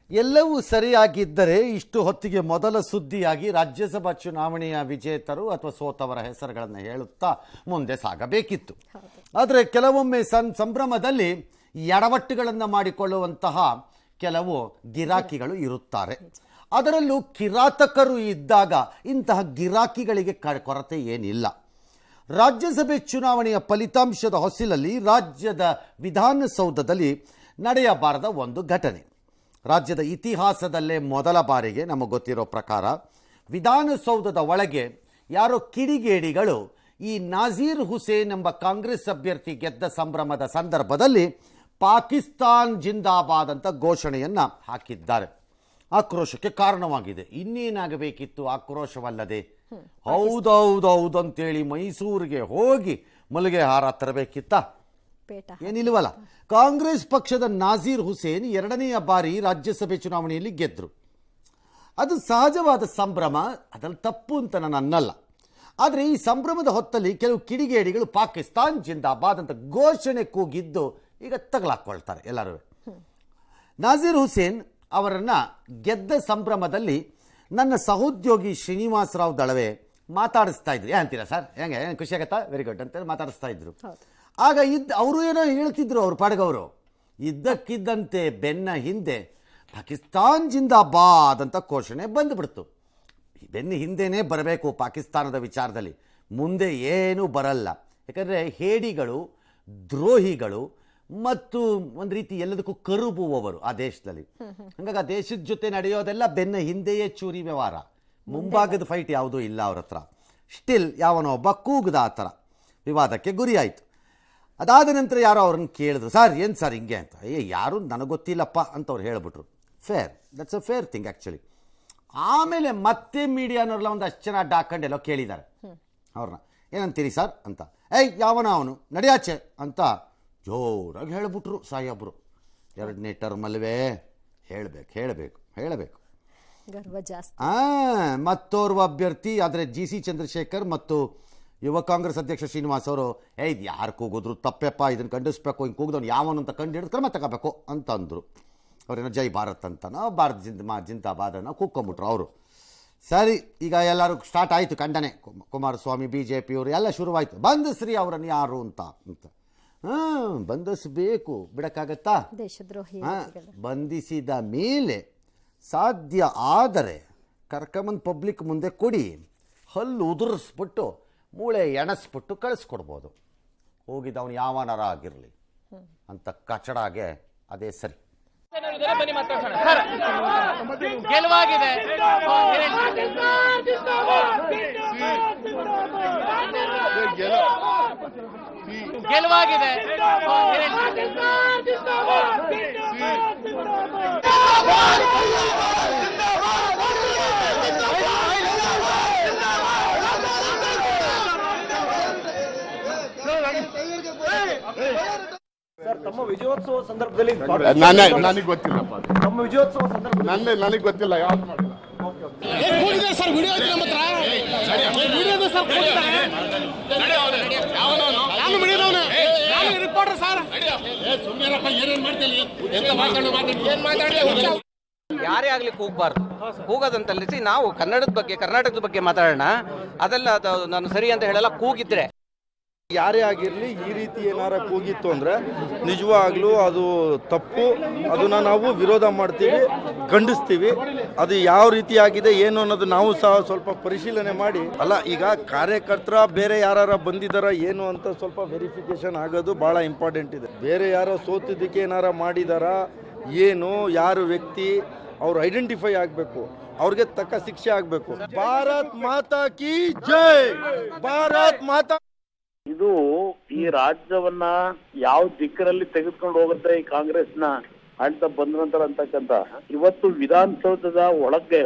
ಎಲ್ಲವೂ ಸರಿಯಾಗಿದ್ದರೆ ಇಷ್ಟು ಹೊತ್ತಿಗೆ ಮೊದಲ ಸುದ್ದಿಯಾಗಿ ರಾಜ್ಯಸಭಾ ಚುನಾವಣೆಯ ವಿಜೇತರು ಅಥವಾ ಸೋತವರ ಹೆಸರುಗಳನ್ನು ಹೇಳುತ್ತಾ ಮುಂದೆ ಸಾಗಬೇಕಿತ್ತು. ಆದರೆ ಕೆಲವೊಮ್ಮೆ ಸಂಭ್ರಮದಲ್ಲಿ ಎಡವಟ್ಟುಗಳನ್ನು ಮಾಡಿಕೊಳ್ಳುವಂತಹ ಕೆಲವು ಗಿರಾಕಿಗಳು ಇರುತ್ತಾರೆ. ಅದರಲ್ಲೂ ಕಿರಾತಕರು ಇದ್ದಾಗ ಇಂತಹ ಗಿರಾಕಿಗಳಿಗೆ ಕೊರತೆ ಏನಿಲ್ಲ. ರಾಜ್ಯಸಭೆ ಚುನಾವಣೆಯ ಫಲಿತಾಂಶದ ಹೊಸಿಲಲ್ಲಿ ರಾಜ್ಯದ ವಿಧಾನಸೌಧದಲ್ಲಿ ನಡೆಯಬಾರದ ಒಂದು ಘಟನೆ. ರಾಜ್ಯದ ಇತಿಹಾಸದಲ್ಲೇ ಮೊದಲ ಬಾರಿಗೆ ನಮಗೆ ಗೊತ್ತಿರೋ ಪ್ರಕಾರ ವಿಧಾನಸೌಧದ ಒಳಗೆ ಯಾರೋ ಕಿಡಿಗೇಡಿಗಳು ಈ ನಾಜೀರ್ ಹುಸೇನ್ ಎಂಬ ಕಾಂಗ್ರೆಸ್ ಅಭ್ಯರ್ಥಿ ಗೆದ್ದ ಸಂಭ್ರಮದ ಸಂದರ್ಭದಲ್ಲಿ ಪಾಕಿಸ್ತಾನ್ ಜಿಂದಾಬಾದ್ ಅಂತ ಘೋಷಣೆಯನ್ನು ಹಾಕಿದ್ದಾರೆ. ಆಕ್ರೋಶಕ್ಕೆ ಕಾರಣವಾಗಿದೆ. ಇನ್ನೇನಾಗಬೇಕಿತ್ತು ಆಕ್ರೋಶವಲ್ಲದೆ? ಹೌದೌದೌದಂತೇಳಿ ಮೈಸೂರಿಗೆ ಹೋಗಿ ಮಲ್ಲಿಗೆ ಹಾರ ತರಬೇಕಿತ್ತ? ಏನಿಲ್ವಲ್ಲ. ಕಾಂಗ್ರೆಸ್ ಪಕ್ಷದ ನಾಜೀರ್ ಹುಸೇನ್ ಎರಡನೆಯ ಬಾರಿ ರಾಜ್ಯಸಭೆ ಚುನಾವಣೆಯಲ್ಲಿ ಗೆದ್ದರು. ಅದು ಸಹಜವಾದ ಸಂಭ್ರಮ, ಅದ್ರಲ್ಲಿ ತಪ್ಪು ಅಂತ ನಾನು ಅನ್ನಲ್ಲ. ಆದರೆ ಈ ಸಂಭ್ರಮದ ಹೊತ್ತಲ್ಲಿ ಕೆಲವು ಕಿಡಿಗೇಡಿಗಳು ಪಾಕಿಸ್ತಾನ್ ಜಿಂದಾಬಾದ್ ಅಂತ ಘೋಷಣೆ ಕೂಗಿದ್ದು ಈಗ ತಗಲಾಕೊಳ್ತಾರೆ ಎಲ್ಲರೂ. ನಾಜೀರ್ ಹುಸೇನ್ ಅವರನ್ನು ಗೆದ್ದ ಸಂಭ್ರಮದಲ್ಲಿ ನನ್ನ ಸಹೋದ್ಯೋಗಿ ಶ್ರೀನಿವಾಸರಾವ್ ದಳವೆ ಮಾತಾಡಿಸ್ತಾ ಇದ್ರು. ಅಂತೀರಾ ಸರ್, ಹೆಂಗೆ ಖುಷಿ ಆಗತ್ತಾ? ವೆರಿ ಗುಡ್ ಅಂತ ಮಾತಾಡಿಸ್ತಾ ಇದ್ರು. ಆಗ ಅವರು ಏನೋ ಹೇಳ್ತಿದ್ರು, ಅವ್ರ ಪಾಡ್ಗವರು. ಇದ್ದಕ್ಕಿದ್ದಂತೆ ಬೆನ್ನ ಹಿಂದೆ ಪಾಕಿಸ್ತಾನ್ ಜಿಂದಾಬಾದ್ ಅಂತ ಘೋಷಣೆ ಬಂದುಬಿಡ್ತು. ಬೆನ್ನ ಹಿಂದೆನೇ ಬರಬೇಕು ಪಾಕಿಸ್ತಾನದ ವಿಚಾರದಲ್ಲಿ, ಮುಂದೆ ಏನೂ ಬರಲ್ಲ. ಯಾಕಂದರೆ ಹೇಡಿಗಳು, ದ್ರೋಹಿಗಳು ಮತ್ತು ಒಂದು ರೀತಿ ಎಲ್ಲದಕ್ಕೂ ಕರುಬುವವರು ಆ ದೇಶದಲ್ಲಿ. ಹಾಗಾಗಿ ಆ ದೇಶದ ಜೊತೆ ನಡೆಯೋದೆಲ್ಲ ಬೆನ್ನ ಹಿಂದೆಯೇ ಚೂರಿ ವ್ಯವಹಾರ. ಮುಂಭಾಗದ ಫೈಟ್ ಯಾವುದೂ ಇಲ್ಲ ಅವ್ರ ಹತ್ರ. ಸ್ಟಿಲ್ ಯಾವನೋ ಒಬ್ಬ ಕೂಗದ ಆ ಥರ ವಿವಾದಕ್ಕೆ ಗುರಿಯಾಯಿತು. ಅದಾದ ನಂತರ ಯಾರೋ ಅವ್ರನ್ನ ಕೇಳಿದ್ರು, ಸರ್ ಏನು ಸರ್ ಹಿಂಗೆ ಅಂತ. ಯಾರು ನನಗೆ ಗೊತ್ತಿಲ್ಲಪ್ಪ ಅಂತ ಅವ್ರು ಹೇಳಿಬಿಟ್ರು. Fair, that's a fair thing actually. ಆಮೇಲೆ ಮತ್ತೆ ಮೀಡಿಯಾನವ್ರೆಲ್ಲ ಒಂದು ಅಷ್ಟು ಜನ ಡಾಕಂಡೆಲ್ಲೋ ಕೇಳಿದ್ದಾರೆ ಅವ್ರನ್ನ, ಏನಂತೀರಿ ಸರ್ ಅಂತ. ಯಾವನ ಅವನು ನಡೆಯಾಚೆ ಅಂತ ಜೋರಾಗಿ ಹೇಳಿಬಿಟ್ರು ಸಾಹೇಬ್ರು. ಎರಡನೇ ಟರ್ಮಲ್ವೇ ಹೇಳಬೇಕು ಗರ್ವ ಜಾಸ್ತಿ. ಮತ್ತೋರ್ವ ಅಭ್ಯರ್ಥಿ ಆದರೆ GC ಚಂದ್ರಶೇಖರ್ ಮತ್ತು ಯುವ ಕಾಂಗ್ರೆಸ್ ಅಧ್ಯಕ್ಷ ಶ್ರೀನಿವಾಸ್ ಅವರು, ಇದು ಯಾರು ಕೂಗಿದ್ರು ತಪ್ಪೆಪ್ಪ, ಇದನ್ನು ಖಂಡಿಸ್ಬೇಕು, ಹಿಂಗೆ ಕೂಗಿದವನು ಯಾವನು ಅಂತ ಕಂಡು ಹಿಡಿದು ಕ್ರಮ ತಗೋಬೇಕು ಅಂತ ಅಂದರು. ಅವ್ರೇನೋ ಜೈ ಭಾರತ್ ಅಂತನೋ ಭಾರತ್ ಜಿಂದಾಬಾದ್ ಅನ್ನೋ ಕೂಕ್ಕೊಂಬಿಟ್ರು ಅವರು. ಸರಿ, ಈಗ ಎಲ್ಲರೂ ಸ್ಟಾರ್ಟ್ ಆಯಿತು ಖಂಡನೆ. ಕುಮಾರಸ್ವಾಮಿ, BJP ಅವರು ಎಲ್ಲ ಶುರುವಾಯಿತು. ಬಂಧಿಸ್ರಿ ಅವರನ್ನು ಯಾರು ಅಂತ. ಬಂಧಿಸಬೇಕು, ಬಿಡಕ್ಕಾಗತ್ತಾ? ದೇಶದ್ರೋಹಿ. ಬಂಧಿಸಿದ ಮೇಲೆ ಸಾಧ್ಯ ಆದರೆ ಕರ್ಕೊಂಬಂದು ಪಬ್ಲಿಕ್ ಮುಂದೆ ಕೊಡಿ, ಹಲ್ಲು ಉದುರಿಸ್ಬಿಟ್ಟು ಮೂಳೆ ಎಣಸ್ಬಿಟ್ಟು ಕಳಿಸ್ಕೊಡ್ಬೋದು. ಹೋಗಿದ್ದವನು ಯಾವನಾರ ಆಗಿರಲಿ ಅಂತ ಕಚಡಾಗೆ ಅದೇ ಸರಿ. ಗೆಲುವಾಗಿದೆ, ಗೆಲುವಾಗಿದೆ. ಸರ್, ತಮ್ಮ ವಿಜಯೋತ್ಸವ ಸಂದರ್ಭದಲ್ಲಿ ನನಗೆ ಗೊತ್ತಿಲ್ಲಪ್ಪ. ತಮ್ಮ ವಿಜಯೋತ್ಸವ ಸಂದರ್ಭದಲ್ಲಿ ನನಗೆ ಗೊತ್ತಿಲ್ಲ, ಯಾವ್ದು ಮಾಡಿಲ್ಲ. ಸರ್ ವಿಡಿಯೋ ಐತೆ ನಮ್ಮ ಹತ್ರ. Video sir reporter sir. ಯಾರೇ ಆಗ್ಲಿ ಕೂಗಬಾರ್ದು. ಕೂಗೋದಂತಲ್ಲಿಸಿ ನಾವು ಕರ್ನಾಟಕದ ಬಗ್ಗೆ ಮಾತಾಡೋಣ. ಅದೆಲ್ಲ ನಾನು ಸರಿ ಅಂತ ಹೇಳಲ್ಲ. ಕೂಗಿದ್ರೆ ಯಾರೇ ಆಗಿರಲಿ ಈ ರೀತಿ ಏನಾರ ಕೂಗಿತ್ತು ಅಂದರೆ ನಿಜವಾಗ್ಲೂ ಅದು ತಪ್ಪು. ಅದನ್ನು ನಾವು ವಿರೋಧ ಮಾಡ್ತೀವಿ, ಖಂಡಿಸ್ತೀವಿ. ಅದು ಯಾವ ರೀತಿ ಆಗಿದೆ ಏನು ಅನ್ನೋದು ನಾವು ಸಹ ಸ್ವಲ್ಪ ಪರಿಶೀಲನೆ ಮಾಡಿ, ಅಲ್ಲ ಈಗ ಕಾರ್ಯಕರ್ತರ ಬೇರೆ ಯಾರು ಬಂದಿದ್ದಾರ ಏನು ಅಂತ ಸ್ವಲ್ಪ ವೆರಿಫಿಕೇಶನ್ ಆಗೋದು ಭಾಳ ಇಂಪಾರ್ಟೆಂಟ್ ಇದೆ. ಬೇರೆ ಯಾರೋ ಸೋತಿದ್ದಕ್ಕೆ ಏನಾರ ಮಾಡಿದಾರ ಏನು, ಯಾರು ವ್ಯಕ್ತಿ, ಅವ್ರು ಐಡೆಂಟಿಫೈ ಆಗಬೇಕು, ಅವ್ರಿಗೆ ತಕ್ಕ ಶಿಕ್ಷೆ ಆಗಬೇಕು. ಭಾರತ್ ಮಾತಾ ಕಿ ಜೈ, ಭಾರತ್ ಮಾತಾ. ಇದು ಈ ರಾಜ್ಯವನ್ನ ಯಾವ ದಿಕ್ಕಿನಲ್ಲಿ ತೆಗೆದುಕೊಂಡು ಹೋಗುತ್ತೆ ಈ ಕಾಂಗ್ರೆಸ್ನ ಆಳ್ತಾ ಬಂದ ನಂತರ ಅಂತಕ್ಕಂತ ಇವತ್ತು ವಿಧಾನಸೌಧದ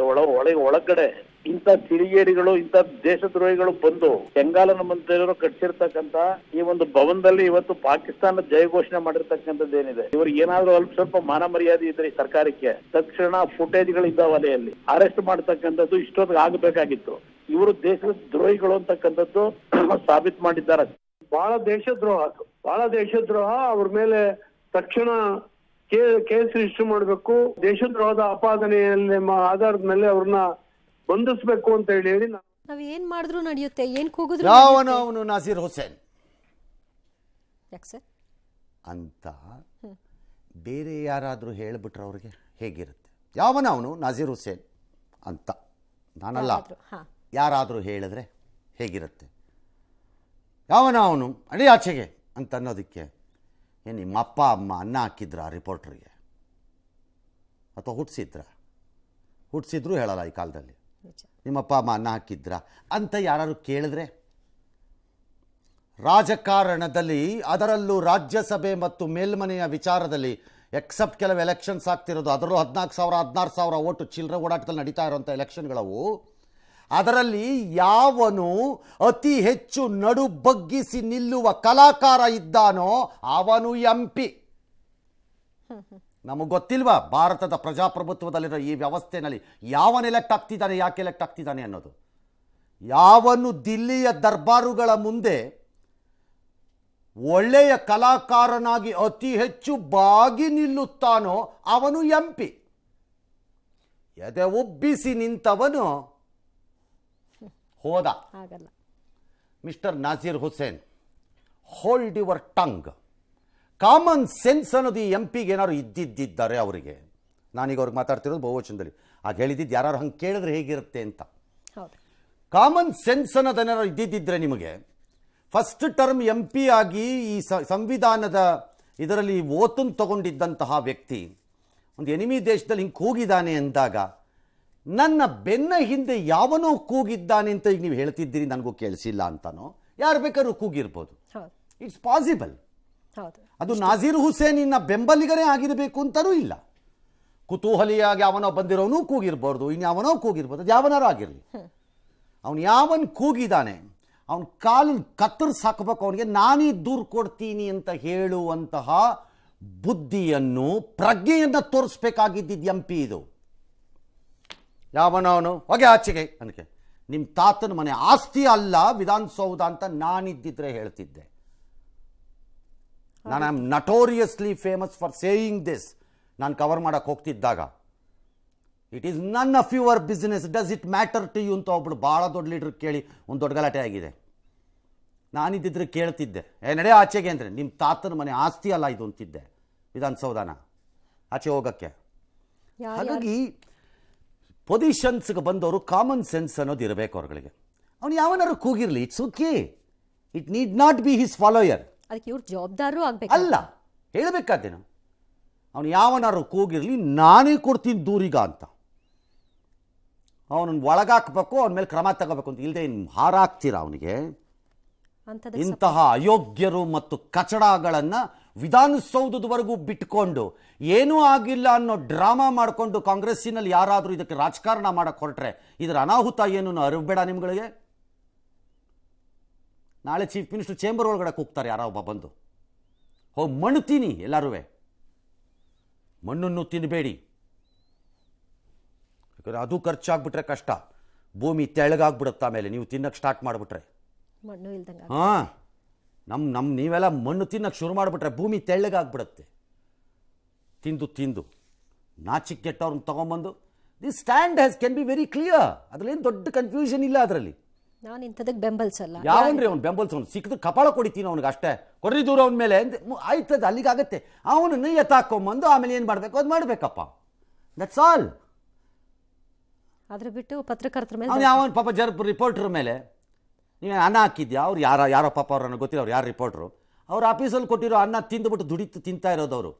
ಒಳಗಡೆ ಇಂಥ ಕಿಡಿಗೇಡಿಗಳು, ಇಂಥ ದೇಶದ್ರೋಹಿಗಳು ಬಂದು ಬೆಂಗಾಲನ ಮಂತ್ರಿಯವರು ಕಟ್ಟಿಸಿರ್ತಕ್ಕಂತ ಈ ಒಂದು ಭವನದಲ್ಲಿ ಇವತ್ತು ಪಾಕಿಸ್ತಾನ ಜಯ ಘೋಷಣೆ ಮಾಡಿರ್ತಕ್ಕಂಥದ್ದು ಏನಿದೆ, ಇವ್ರಿಗೆ ಏನಾದ್ರೂ ಅಲ್ಪ ಸ್ವಲ್ಪ ಮಾನ ಮರ್ಯಾದೆ ಇದ್ರೆ ಈ ಸರ್ಕಾರಕ್ಕೆ ತಕ್ಷಣ ಫುಟೇಜ್ಗಳು ಇದ್ದಾವೆ ಅಲೆಯಲ್ಲಿ ಅರೆಸ್ಟ್ ಮಾಡ್ತಕ್ಕಂಥದ್ದು ಇಷ್ಟೊತ್ತಿಗೆ ಆಗಬೇಕಾಗಿತ್ತು. ಇವರು ದೇಶದ ದ್ರೋಹಿಗಳು ಅಂತಕ್ಕಂಥದ್ದು ಸಾಬೀತು ಮಾಡಿದ್ದಾರೆ. ಬಹಳ ದೇಶದ್ರೋಹ ಅವ್ರ ಮೇಲೆ ತಕ್ಷಣ ಕೇಸ್ ರಿಜಿಸ್ಟರ್ ಮಾಡಬೇಕು, ದೇಶದ್ರೋಹದ ಆಪಾದನೆಯಲ್ಲಿ ಆಧಾರದ ಮೇಲೆ ಅವ್ರನ್ನ ಬಂಧಿಸಬೇಕು ಅಂತ ಹೇಳಿ ನಾವ್ ಏನ್ ಮಾಡಿದ್ರು ನಡೆಯುತ್ತೆ, ಏನ್ ಕೂಗಿದ್ರು ಯಾವನು ಅವನು ನಾಸೀರ್ ಹುಸೇನ್ ಯಾಕೆ ಸರ್ ಅಂತ ಬೇರೆ ಯಾರಾದರೂ ಹೇಳಿಬಿಟ್ರೆ ಅವ್ರಿಗೆ ಹೇಗಿರುತ್ತೆ? ಯಾವನ ಅವನು ನಾಸೀರ್ ಹುಸೇನ್ ಅಂತ ನಾನಲ್ಲ, ಯಾರಾದರೂ ಹೇಳಿದ್ರೆ ಹೇಗಿರುತ್ತೆ? ಯಾವನ ಅವನು ಅಡಿ ಆಚೆಗೆ ಅಂತ ಅನ್ನೋದಕ್ಕೆ ಏನು ನಿಮ್ಮ ಅಪ್ಪ ಅಮ್ಮ ಅನ್ನ ಹಾಕಿದ್ರ ರಿಪೋರ್ಟ್ರಿಗೆ ಅಥವಾ ಹುಟ್ಟಿಸಿದ್ರು ಹೇಳಲ್ಲ ಈ ಕಾಲದಲ್ಲಿ. ನಿಮ್ಮಪ್ಪ ಅಮ್ಮ ಅನ್ನ ಹಾಕಿದ್ರ ಅಂತ ಯಾರು ಕೇಳಿದ್ರೆ, ರಾಜಕಾರಣದಲ್ಲಿ ಅದರಲ್ಲೂ ರಾಜ್ಯಸಭೆ ಮತ್ತು ಮೇಲ್ಮನೆಯ ವಿಚಾರದಲ್ಲಿ ಎಕ್ಸೆಪ್ಟ್ ಕೆಲವು ಎಲೆಕ್ಷನ್ಸ್ ಆಗ್ತಿರೋದು, ಅದರಲ್ಲೂ 14,000-16,000 ಓಟು ಚಿಲ್ಲರೆ ಓಡಾಟದಲ್ಲಿ ನಡೀತಾ ಇರೋಂಥ ಎಲೆಕ್ಷನ್ಗಳವು, ಅದರಲ್ಲಿ ಯಾವನು ಅತಿ ಹೆಚ್ಚು ನಡು ಬಗ್ಗಿಸಿ ನಿಲ್ಲುವ ಕಲಾಕಾರ ಇದ್ದಾನೋ ಅವನು MP. ನಮಗೆ ಗೊತ್ತಿಲ್ವಾ ಭಾರತದ ಪ್ರಜಾಪ್ರಭುತ್ವದಲ್ಲಿರೋ ಈ ವ್ಯವಸ್ಥೆಯಲ್ಲಿ ಯಾವನು ಎಲೆಕ್ಟ್ ಆಗ್ತಿದ್ದಾನೆ, ಯಾಕೆ ಎಲೆಕ್ಟ್ ಆಗ್ತಿದ್ದಾನೆ ಅನ್ನೋದು? ಯಾವನು ದಿಲ್ಲಿಯ ದರ್ಬಾರುಗಳ ಮುಂದೆ ಒಳ್ಳೆಯ ಕಲಾಕಾರನಾಗಿ ಅತಿ ಹೆಚ್ಚು ಬಾಗಿ ನಿಲ್ಲುತ್ತಾನೋ ಅವನು MP. ಎದೆ ಉಬ್ಬಿಸಿ ನಿಂತವನು ಹೋದ. ಆಗಲ್ಲ. Mister Nasir Hussain, hold your tongue. Common sense ಅನ್ನೋದು ಈ MPಗೆ ಏನಾದ್ರು ಇದ್ದಿದ್ದಾರೆ ಅವರಿಗೆ. ನಾನೀಗ ಅವ್ರಿಗೆ ಮಾತಾಡ್ತಿರೋದು ಬಹುವಚನದಲ್ಲಿ. ಆಗ ಹೇಳಿದ್ದು ಯಾರು ಹಂಗೆ ಕೇಳಿದ್ರೆ ಹೇಗಿರುತ್ತೆ ಅಂತ. ಕಾಮನ್ ಸೆನ್ಸ್ ಅನ್ನೋದೇನಾದ್ರು ಇದ್ದಿದ್ದರೆ ನಿಮಗೆ ಫಸ್ಟ್ ಟರ್ಮ್ MP ಆಗಿ ಈ ಸಂವಿಧಾನದ ಇದರಲ್ಲಿ ಓತನ್ನು ತಗೊಂಡಿದ್ದಂತಹ ವ್ಯಕ್ತಿ ಒಂದು ಎನಿಮಿ ದೇಶದಲ್ಲಿ ಹಿಂಗೆ ಕೂಗಿದ್ದಾನೆ ಅಂದಾಗ ನನ್ನ ಬೆನ್ನ ಹಿಂದೆ ಯಾವನೋ ಕೂಗಿದ್ದಾನೆ ಅಂತ ಈಗ ನೀವು ಹೇಳ್ತಿದ್ದೀರಿ, ನನಗೂ ಕೇಳಿಸಿಲ್ಲ ಅಂತಾನೋ ಯಾರು ಬೇಕಾದ್ರೂ ಕೂಗಿರ್ಬೋದು. It's possible. ಅದು ನಾಸೀರ್ ಹುಸೇನಿನ ಬೆಂಬಲಿಗರೇ ಆಗಿರಬೇಕು ಅಂತಲೂ ಇಲ್ಲ. ಕುತೂಹಲಿಯಾಗಿ ಅವನೋ ಬಂದಿರೋನು ಕೂಗಿರ್ಬಾರ್ದು, ಇನ್ಯಾವನೋ ಕೂಗಿರ್ಬೋದು, ಅದು ಯಾವನಾರು ಆಗಿರಲಿ. ಅವನು ಯಾವನ್ ಕೂಗಿದ್ದಾನೆ ಅವನ ಕಾಲು ಕತ್ತರಿಸಿ ಹಾಕಬೇಕು, ಅವನಿಗೆ ನಾನೇ ದೂರು ಕೊಡ್ತೀನಿ ಅಂತ ಹೇಳುವಂತಹ ಬುದ್ಧಿಯನ್ನು ಪ್ರಜ್ಞೆಯನ್ನು ತೋರಿಸ್ಬೇಕಾಗಿದ್ದಿದ್ದು MP ಇದು. ಯಾವನವನು ಹೊಗೆ ಆಚೆಗೆ ನನಗೆ ನಿಮ್ಮ ತಾತನ ಮನೆ ಆಸ್ತಿ ಅಲ್ಲ ವಿಧಾನಸೌಧ ಅಂತ ನಾನಿದ್ದಿದ್ರೆ ಹೇಳ್ತಿದ್ದೆ. ನಾನು I am notoriously famous for saying this. ನಾನು ಕವರ್ ಮಾಡಕ್ಕೆ ಹೋಗ್ತಿದ್ದಾಗ it is none of your business, does it matter to you ಅಂತ ಒಬ್ಳು ಭಾಳ ದೊಡ್ಡ ಲೀಡರ್ ಕೇಳಿ ಒಂದು ದೊಡ್ಡ ಗಲಾಟೆ ಆಗಿದೆ. ನಾನಿದ್ದಿದ್ರೆ ಕೇಳ್ತಿದ್ದೆ, ನಡೆ ಆಚೆಗೆ ಅಂದರೆ ನಿಮ್ಮ ತಾತನ ಮನೆ ಆಸ್ತಿ ಅಲ್ಲ ಇದು ಅಂತಿದ್ದೆ ವಿಧಾನಸೌಧನ ಆಚೆ ಹೋಗೋಕ್ಕೆ. ಹಾಗಾಗಿ ಪೊಸಿಷನ್ಸ್ಗೆ ಬಂದವರು ಕಾಮನ್ ಸೆನ್ಸ್ ಅನ್ನೋದು ಇರಬೇಕು ಅವ್ರಗಳಿಗೆ. ಅವನು ಯಾವನಾರು ಕೂಗಿರಲಿ, it's okay, it need not be his follower. ಅದಕ್ಕೆ ಇವ್ರು ಜವಾಬ್ದಾರರು ಆಗಬೇಕು ಅಲ್ಲ, ಹೇಳಬೇಕಾದ್ದೇನು ಅವನು ಯಾವನಾರು ಕೂಗಿರಲಿ ನಾನೇ ಕೊಡ್ತೀನಿ ದೂರಿಗ ಅಂತ ಅವನನ್ನು ಒಳಗಾಕಬೇಕು, ಅವನ ಮೇಲೆ ಕ್ರಮ ತಗೋಬೇಕು ಅಂತ. ಇಲ್ಲದೆ ಇನ್ನು ಹಾರಾಕ್ತೀರ ಅವನಿಗೆ. ಇಂತಹ ಅಯೋಗ್ಯರು ಮತ್ತು ಕಚಡಗಳನ್ನು ವಿಧಾನಸೌಧದವರೆಗೂ ಬಿಟ್ಕೊಂಡು ಏನೂ ಆಗಿಲ್ಲ ಅನ್ನೋ ಡ್ರಾಮಾ ಮಾಡಿಕೊಂಡು ಕಾಂಗ್ರೆಸ್ಸಿನಲ್ಲಿ ಯಾರಾದರೂ ಇದಕ್ಕೆ ರಾಜಕಾರಣ ಮಾಡಕ್ಕೆ ಹೊರಟ್ರೆ ಇದರ ಅನಾಹುತ ಏನು ಅರಿಬೇಡ ನಿಮ್ಗಳಿಗೆ. ನಾಳೆ ಚೀಫ್ ಮಿನಿಸ್ಟರ್ ಚೇಂಬರ್ ಒಳಗಡೆ ಕೂಗ್ತಾರೆ ಯಾರೋ ಒಬ್ಬ ಬಂದು, ಹೋಗಿ ಮಣ್ಣು ತಿನ್ನಿ, ಎಲ್ಲರೂ ಮಣ್ಣನ್ನು ತಿನ್ನಬೇಡಿ, ಯಾಕಂದರೆ ಅದು ಖರ್ಚಾಗ್ಬಿಟ್ರೆ ಕಷ್ಟ. ಭೂಮಿ ತೆಳ್ಳಗಾಗ್ಬಿಡುತ್ತೆ ಆಮೇಲೆ ನೀವು ತಿನ್ನಕ್ಕೆ ಸ್ಟಾರ್ಟ್ ಮಾಡಿಬಿಟ್ರೆ. ಮಣ್ಣು ಇಲ್ದಂಗೆ ನಮ್ಮ ನೀವೆಲ್ಲ ಮಣ್ಣು ತಿನ್ನಕ್ಕೆ ಶುರು ಮಾಡಿಬಿಟ್ರೆ ಭೂಮಿ ತೆಳ್ಳಗಾಗ್ಬಿಡುತ್ತೆ. ತಿಂದು ನಾಚಿಕ್ ಕೆಟ್ಟವ್ರನ್ನ ತೊಗೊಂಬಂದು this stand can be very clear. ಅದರಲ್ಲೇನು ದೊಡ್ಡ ಕನ್ಫ್ಯೂಷನ್ ಇಲ್ಲ ಅದರಲ್ಲಿ. ನಾನು ಇಂಥದಕ್ಕೆ ಬೆಂಬಲಿಸಲ್ಲ. ಯಾವನ್ರಿ ಅವ್ನು ಬೆಂಬಲಿಸೋನು? ಸಿಕ್ಕಿದ್ರೆ ಕಪಾಳ ಕೊಡಿತೀನಿ ಅವ್ನಿಗೆ ಅಷ್ಟೇ, ಕೊಡ್ರಿ ದೂರ ಅವನ ಮೇಲೆ ಆಯ್ತದ, ಅಲ್ಲಿಗಾಗತ್ತೆ. ಅವನನ್ನು ಎತ್ತಾಕೊಂಬಂದು ಆಮೇಲೆ ಏನು ಮಾಡಬೇಕು ಅದು ಮಾಡಬೇಕಪ್ಪ, ದಟ್ಸ್ ಆಲ್. ಅದ್ರ ಬಿಟ್ಟು ಪತ್ರಕರ್ತರ ಮೇಲೆ ಅವ್ನು ಯಾವನ್ ಪಾಪ ರಿಪೋರ್ಟರ್ ಮೇಲೆ ನೀವು ಅನ್ನ ಹಾಕಿದ್ಯಾ? ಅವ್ರು ಯಾರೋ ಪಾಪ ಅವ್ರನ್ನ ಗೊತ್ತಿಲ್ಲ, ಅವ್ರು ಯಾರು ರಿಪೋರ್ಟ್ರು, ಅವ್ರು ಆಫೀಸಲ್ಲಿ ಕೊಟ್ಟಿರೋ ಅನ್ನ ತಿಂದುಬಿಟ್ಟು ತಿಂತಾ ಇರೋದವರು.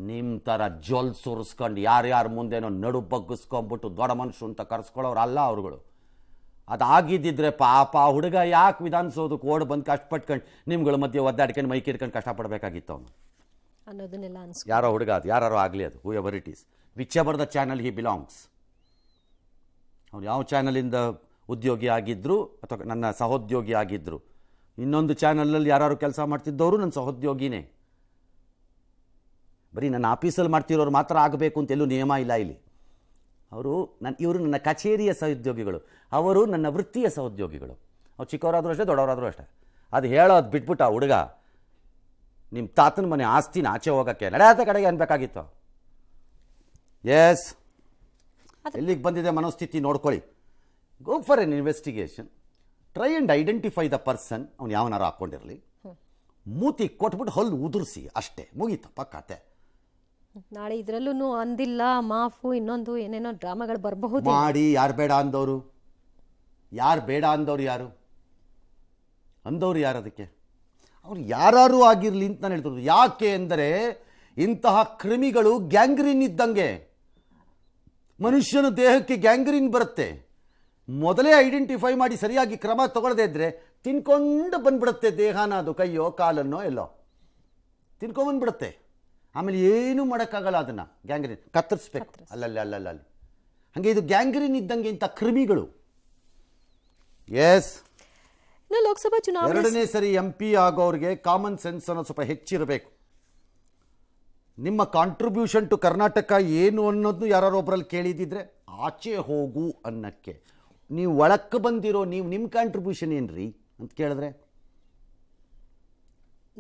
ನಿಮ್ಮ ಥರ ಜೊಲ್ ಸುರಿಸ್ಕೊಂಡು ಯಾರ್ಯಾರ ಮುಂದೆನೋ ನಡು ಬಗ್ಗಿಸ್ಕೊಂಡ್ಬಿಟ್ಟು ದೊಡ್ಡ ಮನುಷ್ಯರು ಅಂತ ಕರೆಸ್ಕೊಳ್ಳೋರು ಅಲ್ಲ ಅವ್ರುಗಳು. ಅದಾಗಿದ್ದಿದ್ರೆ ಪಾಪ ಹುಡುಗ ಯಾಕೆ ವಿಧಾನಸೌಧಕ್ಕೆ ಓಡ್ ಬಂದು ಕಷ್ಟಪಟ್ಕೊಂಡು ನಿಮ್ಗಳ ಮಧ್ಯೆ ಒದ್ದಾಡ್ಕೊಂಡು ಮೈಕ್ ಇಟ್ಕೊಂಡು ಕಷ್ಟಪಡಬೇಕಾಗಿತ್ತು ಅವನು ಅನ್ನೋದನ್ನೆಲ್ಲ ಅನ್ಸ್ಕೊ. ಯಾರೋ ಹುಡುಗ ಅದು ಯಾರೋ ಆಗಲಿ, ಅದು whoever it is, whichever the channel he belongs. ಅವ್ನು ಯಾವ ಚಾನಲಿಂದ ಉದ್ಯೋಗಿ ಆಗಿದ್ದರು ಅಥವಾ ನನ್ನ ಸಹೋದ್ಯೋಗಿ ಆಗಿದ್ದರು, ಇನ್ನೊಂದು ಚಾನಲಲ್ಲಿ ಯಾರು ಕೆಲಸ ಮಾಡ್ತಿದ್ದವರು ನನ್ನ ಸಹೋದ್ಯೋಗಿನೇ. ಬರೀ ನನ್ನ ಆಫೀಸಲ್ಲಿ ಮಾಡ್ತಿರೋರು ಮಾತ್ರ ಆಗಬೇಕು ಅಂತ ಎಲ್ಲೂ ನಿಯಮ ಇಲ್ಲ ಇಲ್ಲಿ. ಇವರು ನನ್ನ ಕಚೇರಿಯ ಸಹೋದ್ಯೋಗಿಗಳು, ಅವರು ನನ್ನ ವೃತ್ತಿಯ ಸಹೋದ್ಯೋಗಿಗಳು. ಅವ್ರು ಚಿಕ್ಕವರಾದರೂ ಅಷ್ಟೇ, ದೊಡ್ಡವರಾದರೂ ಅಷ್ಟೇ. ಅದು ಹೇಳೋದು ಬಿಟ್ಬಿಟ್ಟು ಆ ಹುಡುಗ ನಿಮ್ಮ ತಾತನ ಮನೆ ಆಸ್ತಿನ ಆಚೆ ಹೋಗೋಕ್ಕೆ ನಡೆಯಾದ ಕಡೆಗೆ ಅನ್ಬೇಕಾಗಿತ್ತು. ಎಸ್, ಎಲ್ಲಿಗೆ ಬಂದಿದೆ ಮನೋಸ್ಥಿತಿ ನೋಡ್ಕೊಳ್ಳಿ. Go for N investigation, try and identify the person. ಅವ್ನು ಯಾವನಾರ ಹಾಕ್ಕೊಂಡಿರಲಿ, ಮೂತಿ ಕೊಟ್ಬಿಟ್ಟು ಹಲ್ಲು ಉದುರಿಸಿ, ಅಷ್ಟೇ, ಮುಗೀತಪ್ಪ ಕತೆ. ನಾಳೆ ಇದ್ರಲ್ಲೂ ಅಂದಿಲ್ಲ ಮಾಫು ಇನ್ನೊಂದು ಏನೇನೋ ಡ್ರಾಮಾಗಳು ಬರಬಹುದು. ಮಾಡಿ ಯಾರು ಬೇಡ ಅಂದವರು? ಯಾರು ಬೇಡ ಅಂದವ್ರು ಯಾರು? ಅಂದವ್ರು ಯಾರು? ಅದಕ್ಕೆ ಅವ್ರು ಯಾರು ಆಗಿರಲಿ ಅಂತ ನಾನು ಹೇಳ್ತಿರೋದು. ಯಾಕೆ ಅಂದರೆ ಇಂತಹ ಕ್ರಿಮಿಗಳು ಗ್ಯಾಂಗ್ರೀನ್ ಇದ್ದಂಗೆ. ಮನುಷ್ಯನ ದೇಹಕ್ಕೆ ಗ್ಯಾಂಗ್ರೀನ್ ಬರುತ್ತೆ. ಮೊದಲೇ ಐಡೆಂಟಿಫೈ ಮಾಡಿ ಸರಿಯಾಗಿ ಕ್ರಮ ತಗೊಳ್ಳದೇ ಇದ್ದರೆ ತಿನ್ಕೊಂಡು ಬಂದ್ಬಿಡುತ್ತೆ ದೇಹನ. ಅದು ಕೈಯೋ ಕಾಲನ್ನೋ ಎಲ್ಲೋ ತಿನ್ಕೊಂಡ್ಬಂದ್ಬಿಡುತ್ತೆ. ಆಮೇಲೆ ಏನೂ ಮಾಡೋಕ್ಕಾಗಲ್ಲ. ಅದನ್ನು ಗ್ಯಾಂಗ್ರೀನ್ ಕತ್ತರಿಸ್ಬೇಕು. ಅಲ್ಲಲ್ಲಿ ಹಾಗೆ ಇದು ಗ್ಯಾಂಗ್ರೀನ್ ಇದ್ದಂಗೆ ಇಂಥ ಕ್ರಿಮಿಗಳು. ಎಸ್, ಇನ್ನು ಲೋಕಸಭಾ ಚುನಾವಣೆ ಎರಡನೇ ಸರಿ MP ಆಗೋರಿಗೆ ಕಾಮನ್ ಸೆನ್ಸ್ ಅನ್ನೋದು ಸ್ವಲ್ಪ ಹೆಚ್ಚಿರಬೇಕು. ನಿಮ್ಮ ಕಾಂಟ್ರಿಬ್ಯೂಷನ್ ಟು ಕರ್ನಾಟಕ ಏನು ಅನ್ನೋದು ಯಾರೊಬ್ಬರಲ್ಲಿ ಕೇಳಿದಿದ್ರೆ ಆಚೆ ಹೋಗು ಅನ್ನಕ್ಕೆ. ನೀವು ಒಳಕ್ಕೆ ಬಂದಿರೋ ನಿಮ್ಮ ಕಾಂಟ್ರಿಬ್ಯೂಷನ್ ಏನ್ರಿ ಅಂತ ಕೇಳಿದ್ರೆ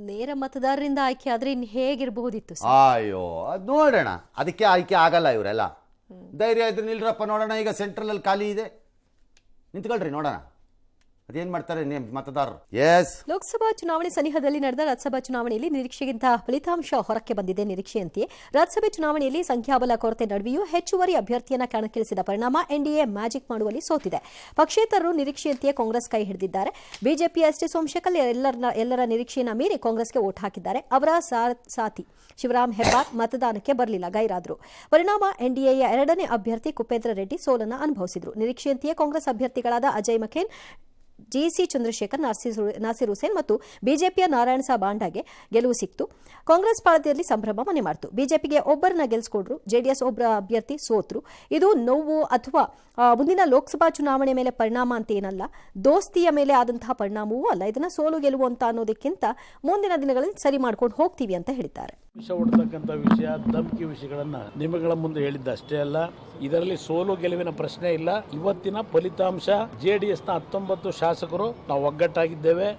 ನೇರ ಮತದಾರರಿಂದ ಆಯ್ಕೆ ಆದ್ರೆ ಇನ್ನು ಹೇಗಿರಬಹುದಿತ್ತು? ಅಯ್ಯೋ, ಅದು ನೋಡೋಣ. ಅದಕ್ಕೆ ಆಯ್ಕೆ ಆಗಲ್ಲ ಇವರೆಲ್ಲ. ಧೈರ್ಯ ಇದ್ರೆ ನಿಲ್ರಪ್ಪ ನೋಡೋಣ. ಈಗ ಸೆಂಟ್ರಲಲ್ಲಿ ಖಾಲಿ ಇದೆ, ನಿಂತ್ಕೊಳ್ರಿ ನೋಡೋಣ ಅದೇನು ಮಾಡ್ತಾರೆ ಮತದಾರರು. ಎಸ್, ಲೋಕಸಭಾ ಚುನಾವಣೆ ಸನಿಹದಲ್ಲಿ ನಡೆದ ರಾಜ್ಯಸಭಾ ಚುನಾವಣೆಯಲ್ಲಿ ನಿರೀಕ್ಷೆಗಿಂತ ಫಲಿತಾಂಶ ಹೊರಕ್ಕೆ ಬಂದಿದೆ. ನಿರೀಕ್ಷೆಯಂತೆಯೇ ರಾಜ್ಯಸಭೆ ಚುನಾವಣೆಯಲ್ಲಿ ಸಂಖ್ಯಾಬಲ ಕೊರತೆ ನಡುವೆಯೂ ಹೆಚ್ಚುವರಿ ಅಭ್ಯರ್ಥಿಯನ್ನ ಕಣಕ್ಕಿಳಿಸಿದ ಪರಿಣಾಮ ಎನ್ಡಿಎ ಮ್ಯಾಜಿಕ್ ಮಾಡುವಲ್ಲಿ ಸೋತಿದೆ. ಪಕ್ಷೇತರರು ನಿರೀಕ್ಷೆಯಂತೆಯೇ ಕಾಂಗ್ರೆಸ್ ಕೈ ಹಿಡಿದಿದ್ದಾರೆ. ಬಿಜೆಪಿಯ ಎಸ್ ಟಿ ಸೋಮಶೇಖರ್ ಎಲ್ಲರ ನಿರೀಕ್ಷೆಯನ್ನ ಮೀರಿ ಕಾಂಗ್ರೆಸ್ಗೆ ವೋಟ್ ಹಾಕಿದ್ದಾರೆ. ಅವರ ಸಾಥಿ ಶಿವರಾಮ್ ಹೆಬ್ಬಾರ್ ಮತದಾನಕ್ಕೆ ಬರಲಿಲ್ಲ, ಗೈರಾದರು. ಪರಿಣಾಮ ಎನ್ಡಿಎಯ ಎರಡನೇ ಅಭ್ಯರ್ಥಿ ಕುಪೇಂದ್ರ ರೆಡ್ಡಿ ಸೋಲನ್ನು ಅನುಭವಿಸಿದರು. ನಿರೀಕ್ಷೆಯಂತೆಯೇ ಕಾಂಗ್ರೆಸ್ ಅಭ್ಯರ್ಥಿಗಳಾದ ಅಜಯ್ ಮಖೇನ್, ಜಿಸಿ ಚಂದ್ರಶೇಖರ್, ನಾಸಿರ್ ಹುಸೇನ್ ಮತ್ತು ಬಿಜೆಪಿಯ ನಾರಾಯಣ ಸಾ ಬಾಂಡಾಗೆ ಗೆಲುವು ಸಿಕ್ತು. ಕಾಂಗ್ರೆಸ್ ಪಾಳಯದಲ್ಲಿ ಸಂಭ್ರಮ ಮನೆ ಮಾಡಿತು. ಬಿಜೆಪಿಗೆ ಒಬ್ಬರನ್ನ ಗೆಲ್ಲಿಸಿಕೊಂಡ್ರು, ಜೆಡಿಎಸ್ ಒಬ್ಬರ ಅಭ್ಯರ್ಥಿ ಸೋತ್ರು. ಇದು ನೋವು ಅಥವಾ ಮುಂದಿನ ಲೋಕಸಭಾ ಚುನಾವಣೆ ಮೇಲೆ ಪರಿಣಾಮ ಅಂತ ಏನಲ್ಲ, ದೋಸ್ತಿಯ ಮೇಲೆ ಆದಂತಹ ಪರಿಣಾಮವೂ ಅಲ್ಲ. ಇದನ್ನ ಸೋಲು ಗೆಲುವು ಅಂತ ಅನ್ನೋದಕ್ಕಿಂತ ಮುಂದಿನ ದಿನಗಳಲ್ಲಿ ಸರಿ ಮಾಡ್ಕೊಂಡು ಹೋಗ್ತೀವಿ ಅಂತ ಹೇಳಿದ್ದಾರೆ. ವಿಷ ಹೊಡ್ತಕ್ಕಂಥ ವಿಷಯ, ಧಮಕಿ ವಿಷಯಗಳನ್ನ ನಿಮಗಳ ಮುಂದೆ ಹೇಳಿದ್ದ ಅಷ್ಟೇ ಅಲ್ಲ, ಇದರಲ್ಲಿ ಸೋಲು ಗೆಲುವಿನ ಪ್ರಶ್ನೆ ಇಲ್ಲ. ಇವತ್ತಿನ ಫಲಿತಾಂಶ ಜೆಡಿಎಸ್ನ 19 ಶಾಸಕರು ನಾವು ಒಗ್ಗಟ್ಟಾಗಿದ್ದೇವೆ.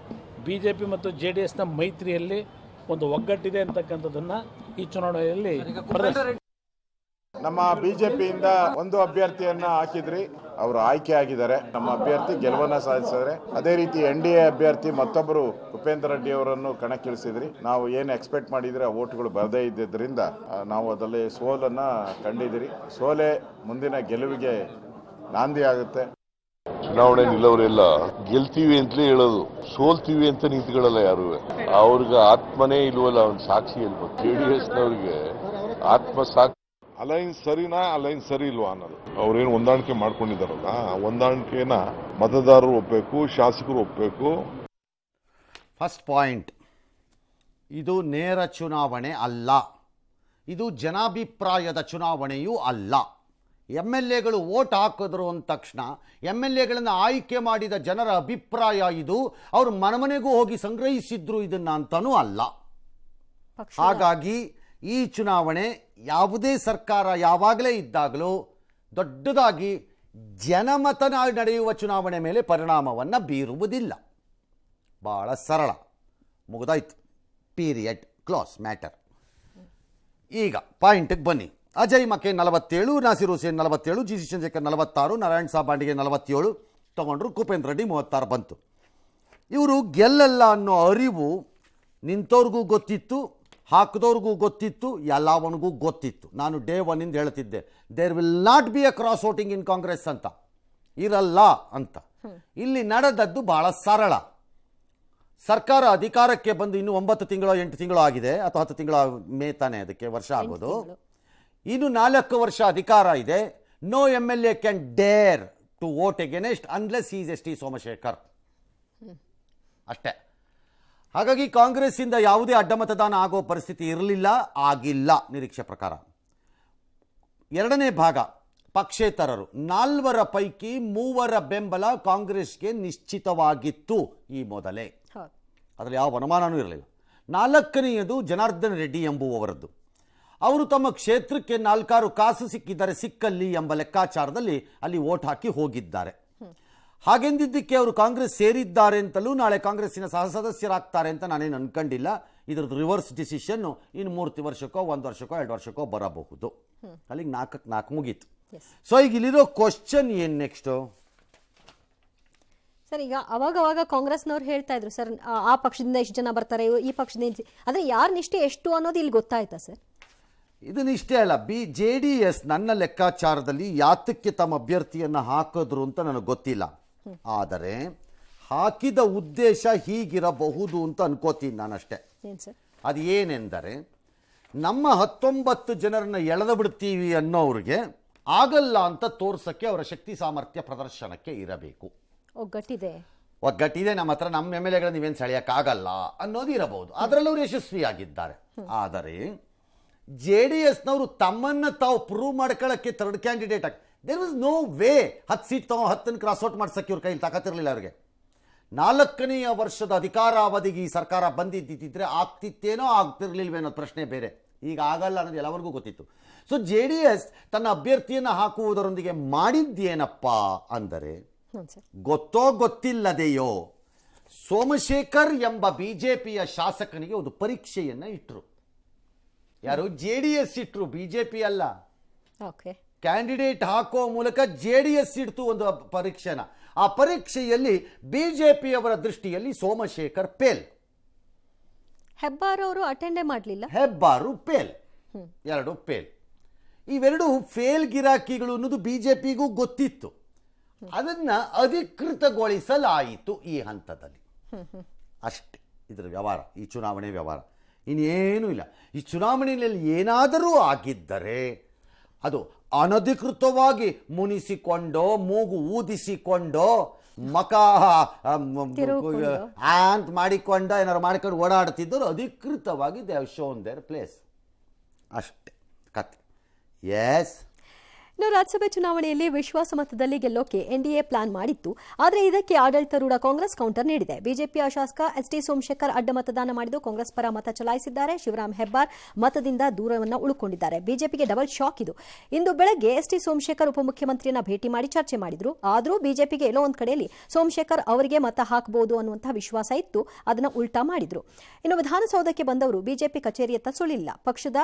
ಬಿಜೆಪಿ ಮತ್ತು ಜೆಡಿಎಸ್ನ ಮೈತ್ರಿಯಲ್ಲಿ ಒಂದು ಒಗ್ಗಟ್ಟಿದೆ ಅಂತಕ್ಕಂಥದ್ದನ್ನ ಈ ಚುನಾವಣೆಯಲ್ಲಿ ನಮ್ಮ ಬಿಜೆಪಿಯಿಂದ ಒಂದು ಅಭ್ಯರ್ಥಿಯನ್ನ ಹಾಕಿದ್ರಿ, ಅವರು ಆಯ್ಕೆ ಆಗಿದ್ದಾರೆ. ನಮ್ಮ ಅಭ್ಯರ್ಥಿ ಗೆಲುವನ್ನ ಸಾಧಿಸಿದ್ರೆ, ಅದೇ ರೀತಿ NDA ಅಭ್ಯರ್ಥಿ ಮತ್ತೊಬ್ಬರು ಕುಪೇಂದ್ರ ರೆಡ್ಡಿ ಅವರನ್ನು ಕಣಕ್ಕಿಳಿಸಿದ್ರಿ. ನಾವು ಏನು ಎಕ್ಸ್ಪೆಕ್ಟ್ ಮಾಡಿದ್ರೆ ಆ ಓಟ್ಗಳು ಬರದೇ ಇದ್ದಿದ್ದರಿಂದ ನಾವು ಅದರಲ್ಲಿ ಸೋಲನ್ನ ಕಂಡಿದ್ದೀರಿ. ಸೋಲೆ ಮುಂದಿನ ಗೆಲುವಿಗೆ ನಾಂದಿ ಆಗುತ್ತೆ. ಚುನಾವಣೆ ನಿಲ್ಲವರೆಲ್ಲ ಗೆಲ್ತೀವಿ ಅಂತಲೇ ಹೇಳೋದು, ಸೋಲ್ತೀವಿ ಅಂತ ನಿಂತ್ಕೊಳ್ಳಲ್ಲ ಯಾರು. ಅವ್ರಿಗೆ ಆತ್ಮನೇ ಇಲ್ವಲ್ಲ, ಅವ್ನ ಸಾಕ್ಷಿ ಇಲ್ವ? JDSನವ್ರಿಗೆ ಆತ್ಮ ಸಾಕ್ಷಿ. ಅಲೈನ್ಸ್ ಸರಿನಾ, ಅಲೈನ್ಸ್ ಸರಿ ಇಲ್ವಾ ಅನ್ನೋದು. ಅವ್ರೇನು ಹೊಂದಾಣಿಕೆ ಮಾಡ್ಕೊಂಡಿದಾರಲ್ಲ, ಆ ಹೊಂದಾಣಿಕೆನ ಮತದಾರರು ಒಪ್ಪಬೇಕು, ಶಾಸಕರು ಒಪ್ಪಬೇಕು. ಫಸ್ಟ್ ಪಾಯಿಂಟ್, ಇದು ನೇರ ಚುನಾವಣೆ ಅಲ್ಲ, ಇದು ಜನಾಭಿಪ್ರಾಯದ ಚುನಾವಣೆಯೂ ಅಲ್ಲ. MLAಗಳು ವೋಟ್ ಹಾಕಿದ್ರು ಅಂದ ತಕ್ಷಣ MLAಗಳನ್ನು ಆಯ್ಕೆ ಮಾಡಿದ ಜನರ ಅಭಿಪ್ರಾಯ ಇದು. ಅವರು ಮನೆಮನೆಗೂ ಹೋಗಿ ಸಂಗ್ರಹಿಸಿದ್ರು ಇದನ್ನ ಅಂತನೂ ಅಲ್ಲ. ಹಾಗಾಗಿ ಈ ಚುನಾವಣೆ ಯಾವುದೇ ಸರ್ಕಾರ ಯಾವಾಗಲೇ ಇದ್ದಾಗಲೂ ದೊಡ್ಡದಾಗಿ ಜನಮತ ನಡೆಯುವ ಚುನಾವಣೆ ಮೇಲೆ ಪರಿಣಾಮವನ್ನು ಬೀರುವುದಿಲ್ಲ. ಭಾಳ ಸರಳ, ಮುಗಿದಾಯ್ತು, ಪೀರಿಯಡ್, ಕ್ಲೋಸ್ ಮ್ಯಾಟರ್. ಈಗ ಪಾಯಿಂಟಿಗೆ ಬನ್ನಿ. ಅಜಯ್ ಮಖೇನ್ 47, ನಾಸಿರ್ ಹುಸೇನ್ 47, ಜಿಸಿ ಚಂದ್ರಶೇಖರ್ 46, ನಾರಾಯಣ ಸಾ ಬಾಂಡಿಗೆ 47 ತಗೊಂಡ್ರು, ಕುಪೇಂದ್ರ ರೆಡ್ಡಿ 36 ಬಂತು. ಇವರು ಗೆಲ್ಲಲ್ಲ ಅನ್ನೋ ಅರಿವು ನಿಂತವ್ರಿಗೂ ಗೊತ್ತಿತ್ತು, ಹಾಕಿದವ್ರಿಗೂ ಗೊತ್ತಿತ್ತು, ಎಲ್ಲವನಿಗೂ ಗೊತ್ತಿತ್ತು. ನಾನು ಡೇ 1 ಹೇಳ್ತಿದ್ದೆ, there will not be a cross voting in Congress ಅಂತ, ಇರಲ್ಲ ಅಂತ. ಇಲ್ಲಿ ನಡೆದದ್ದು ಬಹಳ ಸರಳ. ಸರ್ಕಾರ ಅಧಿಕಾರಕ್ಕೆ ಬಂದು ಇನ್ನು 9 ತಿಂಗಳು 8 ತಿಂಗಳು ಆಗಿದೆ, ಅಥವಾ 10 ತಿಂಗಳ ಮೇ ತಾನೆ ಅದಕ್ಕೆ ವರ್ಷ ಆಗೋದು. ಇನ್ನು 4 ವರ್ಷ ಅಧಿಕಾರ ಇದೆ. No MLA can dare to vote against unless is S T Somashekar, ಅಷ್ಟೇ. ಹಾಗಾಗಿ ಕಾಂಗ್ರೆಸ್ಸಿಂದ ಯಾವುದೇ ಅಡ್ಡ ಮತದಾನ ಆಗೋ ಪರಿಸ್ಥಿತಿ ಇರಲಿಲ್ಲ, ಆಗಿಲ್ಲ ನಿರೀಕ್ಷೆ ಪ್ರಕಾರ. ಎರಡನೇ ಭಾಗ, ಪಕ್ಷೇತರರು 4 ಪೈಕಿ 3 ಬೆಂಬಲ ಕಾಂಗ್ರೆಸ್ಗೆ ನಿಶ್ಚಿತವಾಗಿತ್ತು ಈ ಮೊದಲೇ, ಅದರಲ್ಲಿ ಯಾವ ಅನುಮಾನವೂ ಇರಲಿಲ್ಲ. 4ನೇಯದು ಜನಾರ್ದನ್ ರೆಡ್ಡಿ ಎಂಬುವವರದ್ದು. ಅವರು ತಮ್ಮ ಕ್ಷೇತ್ರಕ್ಕೆ 4 ಕಾಸು ಸಿಕ್ಕಿದ್ದಾರೆ, ಸಿಕ್ಕಲ್ಲಿ ಎಂಬ ಲೆಕ್ಕಾಚಾರದಲ್ಲಿ ಅಲ್ಲಿ ವೋಟ್ ಹಾಕಿ ಹೋಗಿದ್ದಾರೆ. ಹಾಗೆಂದಿದ್ದಕ್ಕೆ ಅವರು ಕಾಂಗ್ರೆಸ್ ಸೇರಿದ್ದಾರೆ ಅಂತಲೂ ನಾಳೆ ಕಾಂಗ್ರೆಸ್ಸಿನ ಸಹ ಸದಸ್ಯರಾಗ್ತಾರೆ ಅಂತ ನಾನೇನು ಅನ್ಕೊಂಡಿಲ್ಲ. ಇದ್ರದ್ದು ರಿವರ್ಸ್ ಡಿಸಿಷನ್ನು ಇನ್ನು 3 ವರ್ಷಕ್ಕೋ 1 ವರ್ಷಕ್ಕೋ 2 ವರ್ಷಕ್ಕೋ ಬರಬಹುದು. ಅಲ್ಲಿಗೆ 4 ಮುಗೀತು. ಸೊ ಈಗ ಇಲ್ಲಿರೋ ಕ್ವಶನ್ ಏನು ನೆಕ್ಸ್ಟು? ಸರ್, ಈಗ ಅವಾಗ ಕಾಂಗ್ರೆಸ್ನವ್ರು ಹೇಳ್ತಾ ಇದ್ರು ಸರ್, ಆ ಪಕ್ಷದಿಂದ ಎಷ್ಟು ಜನ ಬರ್ತಾರೆ, ಈ ಪಕ್ಷದಿಂದ, ಅಂದರೆ ಯಾರ ನಿಷ್ಠೆ ಎಷ್ಟು ಅನ್ನೋದು ಇಲ್ಲಿ ಗೊತ್ತಾಯ್ತಾ ಸರ್? ಇದನ್ನಿಷ್ಟೇ ಅಲ್ಲ, JDS ನನ್ನ ಲೆಕ್ಕಾಚಾರದಲ್ಲಿ ಯಾತಕ್ಕೆ ತಮ್ಮ ಅಭ್ಯರ್ಥಿಯನ್ನು ಹಾಕಿದ್ರು ಅಂತ ನನಗೆ ಗೊತ್ತಿಲ್ಲ. ಆದರೆ ಹಾಕಿದ ಉದ್ದೇಶ ಹೀಗಿರಬಹುದು ಅಂತ ಅನ್ಕೋತೀನಿ ನಾನಷ್ಟೇ. ಏನು ಸರ್? ಅದು ಏನೆಂದರೆ, ನಮ್ಮ 19 ಜನರನ್ನ ಎಳೆದು ಬಿಡ್ತೀವಿ ಅನ್ನೋರಿಗೆ ಆಗಲ್ಲ ಅಂತ ತೋರ್ಸಕ್ಕೆ ಅವರ ಶಕ್ತಿ ಸಾಮರ್ಥ್ಯ ಪ್ರದರ್ಶನಕ್ಕೆ ಇರಬೇಕು. ಒಗ್ಗಟ್ಟಿದೆ ನಮ್ಮ ಹತ್ರ, ನಮ್ಮ MLAಗಳು ನೀವೇನು ಸೆಳೆಯೋಕ್ಕಾಗಲ್ಲ ಅನ್ನೋದು ಇರಬಹುದು. ಅದರಲ್ಲಿ ಅವರು ಯಶಸ್ವಿಯಾಗಿದ್ದಾರೆ. ಆದರೆ JDSನವರು ತಮ್ಮನ್ನು ತಾವು ಪ್ರೂವ್ ಮಾಡ್ಕೊಳ್ಳೋಕ್ಕೆ 3rd ಕ್ಯಾಂಡಿಡೇಟ್ ಆಗಿ there was no way 10 seat ತಗೋ 10 ಕ್ರಾಸ್ಔಟ್ ಮಾಡ್ಸೋಕ್ಕೆ ಇವ್ರ ಕೈಲಿ ತಾಕತ್ತಿರಲಿಲ್ಲ. ಅವರಿಗೆ 4ನೇ ವರ್ಷದ ಅಧಿಕಾರಾವಧಿಗೆ ಈ ಸರ್ಕಾರ ಬಂದಿದ್ದಿದ್ರೆ ಆಗ್ತಿತ್ತೇನೋ ಆಗ್ತಿರ್ಲಿಲ್ವೇನೋ ಪ್ರಶ್ನೆ ಬೇರೆ. ಈಗ ಆಗಲ್ಲ ಅನ್ನೋದು ಎಲ್ಲರಿಗೂ ಗೊತ್ತಿತ್ತು. ಸೊ JDS ತನ್ನ ಅಭ್ಯರ್ಥಿಯನ್ನು ಹಾಕುವುದರೊಂದಿಗೆ ಮಾಡಿದ್ದೇನಪ್ಪ ಅಂದರೆ, ಗೊತ್ತೋ ಗೊತ್ತಿಲ್ಲದೆಯೋ ಸೋಮಶೇಖರ್ ಎಂಬ BJPಯ ಶಾಸಕನಿಗೆ ಒಂದು ಪರೀಕ್ಷೆಯನ್ನು ಇಟ್ಟರು. ಯಾರು? JDS ಇಟ್ಟರು, BJP ಅಲ್ಲ. ಕ್ಯಾಂಡಿಡೇಟ್ ಹಾಕೋ ಮೂಲಕ JDS ಇಡ್ತು ಒಂದು ಪರೀಕ್ಷೆನ. ಆ ಪರೀಕ್ಷೆಯಲ್ಲಿ BJPಯವರ ದೃಷ್ಟಿಯಲ್ಲಿ ಸೋಮಶೇಖರ್ ಫೇಲ್. ಹೆಬ್ಬಾರ್ ಅವರು ಅಟೆಂಡೇ ಮಾಡಲಿಲ್ಲ. Hebbar fail, 2 fail. ಇವೆರಡು ಫೇಲ್ ಗಿರಾಕಿಗಳು ಅನ್ನೋದು BJPಗೂ ಗೊತ್ತಿತ್ತು. ಅದನ್ನ ಅಧಿಕೃತಗೊಳಿಸಲಾಯಿತು ಈ ಹಂತದಲ್ಲಿ. ಅಷ್ಟೇ ಇದರ ವ್ಯವಹಾರ, ಈ ಚುನಾವಣೆ ವ್ಯವಹಾರ, ಇನ್ನೇನೂ ಇಲ್ಲ. ಈ ಚುನಾವಣೆಯಲ್ಲಿ ಏನಾದರೂ ಆಗಿದ್ದರೆ ಅದು ಅನಧಿಕೃತವಾಗಿ ಮುನಿಸಿಕೊಂಡೋ, ಮೂಗು ಊದಿಸಿಕೊಂಡೋ, ಮಕ ಅಂತ ಮಾಡಿಕೊಂಡ ಏನಾರು ಮಾಡಿಕೊಂಡು ಓಡಾಡ್ತಿದ್ದರು. ಅಧಿಕೃತವಾಗಿ they have shown their place. ಅಷ್ಟೇ ಕತೆ. ಎಸ್, ಇನ್ನು ರಾಜ್ಯಸಭೆ ಚುನಾವಣೆಯಲ್ಲಿ ವಿಶ್ವಾಸಮತದಲ್ಲಿ ಗೆಲ್ಲೋಕೆ NDA ಪ್ಲಾನ್ ಮಾಡಿತ್ತು. ಆದರೆ ಇದಕ್ಕೆ ಆಡಳಿತಾರೂಢ ಕಾಂಗ್ರೆಸ್ ಕೌಂಟರ್ ನೀಡಿದೆ. ಬಿಜೆಪಿಯ ಶಾಸಕ ST ಸೋಮಶೇಖರ್ ಅಡ್ಡ ಮತದಾನ ಮಾಡಿದ್ದು ಕಾಂಗ್ರೆಸ್ ಪರ ಮತ ಚಲಾಯಿಸಿದ್ದಾರೆ. ಶಿವರಾಮ್ ಹೆಬ್ಬಾರ್ ಮತದಿಂದ ದೂರವನ್ನು ಉಳ್ಕೊಂಡಿದ್ದಾರೆ. ಬಿಜೆಪಿಗೆ ಡಬಲ್ ಶಾಕ್ ಇದು. ಇಂದು ಬೆಳಗ್ಗೆ ST ಸೋಮಶೇಖರ್ ಉಪಮುಖ್ಯಮಂತ್ರಿಯನ್ನ ಭೇಟಿ ಮಾಡಿ ಚರ್ಚೆ ಮಾಡಿದ್ರು. ಆದರೂ ಬಿಜೆಪಿಗೆ ಎಲ್ಲೋ ಒಂದು ಕಡೆಯಲ್ಲಿ ಸೋಮಶೇಖರ್ ಅವರಿಗೆ ಮತ ಹಾಕಬಹುದು ಅನ್ನುವಂತಹ ವಿಶ್ವಾಸ ಇತ್ತು. ಅದನ್ನು ಉಲ್ಟಾ ಮಾಡಿದ್ರು. ಇನ್ನು ವಿಧಾನಸೌಧಕ್ಕೆ ಬಂದವರು ಬಿಜೆಪಿ ಕಚೇರಿಯತ್ತ ಸುಳಿಲ್ಲ. ಪಕ್ಷದ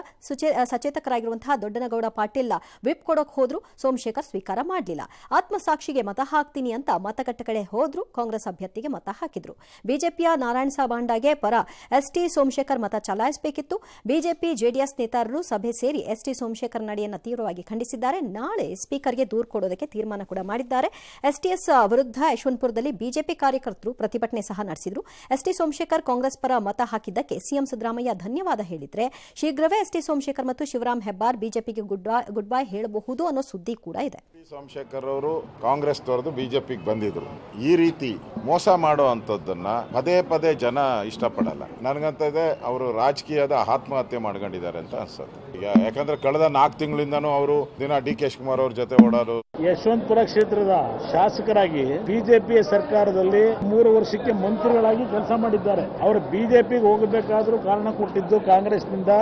ಸಚೇತಕರಾಗಿರುವಂತಹ ದೊಡ್ಡನಗೌಡ ಪಾಟೀಲ್ ವಿಪ್ ಕೊಡೋಕೆ ಹೋದ್ರು. ಸೋಮಶೇಖರ್ ಸ್ವೀಕಾರ ಮಾಡಲಿಲ್ಲ. ಆತ್ಮಸಾಕ್ಷಿಗೆ ಮತ ಹಾಕ್ತೀನಿ ಅಂತ ಮತಗಟ್ಟೆ ಕಡೆ ಹೋದ್ರು. ಕಾಂಗ್ರೆಸ್ ಅಭ್ಯರ್ಥಿಗೆ ಮತ ಹಾಕಿದ್ರು. ಬಿಜೆಪಿಯ ನಾರಾಯಣ ಸಾಬಾಂಡಾಗೆ ಪರ ST ಸೋಮಶೇಖರ್ ಮತ ಚಲಾಯಿಸಬೇಕಿತ್ತು. ಬಿಜೆಪಿ JDS ನೇತಾರರು ಸಭೆ ಸೇರಿ ST ಸೋಮಶೇಖರ್ ನಡೆಯನ್ನು ತೀವ್ರವಾಗಿ ಖಂಡಿಸಿದ್ದಾರೆ. ನಾಳೆ ಸ್ಪೀಕರ್ಗೆ ದೂರು ಕೊಡೋದಕ್ಕೆ ತೀರ್ಮಾನ ಕೂಡ ಮಾಡಿದ್ದಾರೆ. STS ವಿರುದ್ಧ ಯಶವಂತಪುರದಲ್ಲಿ ಬಿಜೆಪಿ ಕಾರ್ಯಕರ್ತರು ಪ್ರತಿಭಟನೆ ಸಹ ನಡೆಸಿದ್ರು. ST ಸೋಮಶೇಖರ್ ಕಾಂಗ್ರೆಸ್ ಪರ ಮತ ಹಾಕಿದ್ದಕ್ಕೆ ಸಿಎಂ ಸಿದ್ದರಾಮಯ್ಯ ಧನ್ಯವಾದ ಹೇಳಿದ್ರೆ, ಶೀಘ್ರವೇ ST ಸೋಮಶೇಖರ್ ಮತ್ತು ಶಿವರಾಮ್ ಹೆಬ್ಬಾರ್ ಬಿಜೆಪಿಗೆ ಗುಡ್ ಬೈ ಹೇಳಬಹುದು ಅನ್ನೋ ಸುದ್ದಿ ಕೂಡ ಇದೆ. ಸೋಮಶೇಖರ್ ಅವರು ಕಾಂಗ್ರೆಸ್ ತೊರೆದು ಬಿಜೆಪಿಗೆ ಬಂದಿದ್ರು. ಈ ರೀತಿ ಮೋಸ ಮಾಡೋ ಅಂತದನ್ನ ಪದೇ ಪದೇ ಜನ ಇಷ್ಟಪಡಲ್ಲ. ನನಗಂತ ಇದೆ ಅವರು ರಾಜಕೀಯದ ಆತ್ಮಹತ್ಯೆ ಮಾಡ್ಕೊಂಡಿದ್ದಾರೆ ಅಂತ ಅನ್ಸುತ್ತೆ. ಈಗ ಯಾಕಂದ್ರೆ ಕಳೆದ 4 ತಿಂಗಳಿಂದನೂ ಅವರು ದಿನ DK ಶಿವಕುಮಾರ್ ಅವ್ರ ಜೊತೆ ಓಡಾಡೋದು. ಯಶವಂತಪುರ ಕ್ಷೇತ್ರದ ಶಾಸಕರಾಗಿ ಬಿಜೆಪಿಯ ಸರ್ಕಾರದಲ್ಲಿ 3 ವರ್ಷಕ್ಕೆ ಮಂತ್ರಿಗಳಾಗಿ ಕೆಲಸ ಮಾಡಿದ್ದಾರೆ. ಅವರು ಬಿಜೆಪಿಗೆ ಹೋಗಬೇಕಾದ್ರೂ ಕಾರಣ ಕೊಟ್ಟಿದ್ದು ಕಾಂಗ್ರೆಸ್ನಿಂದ.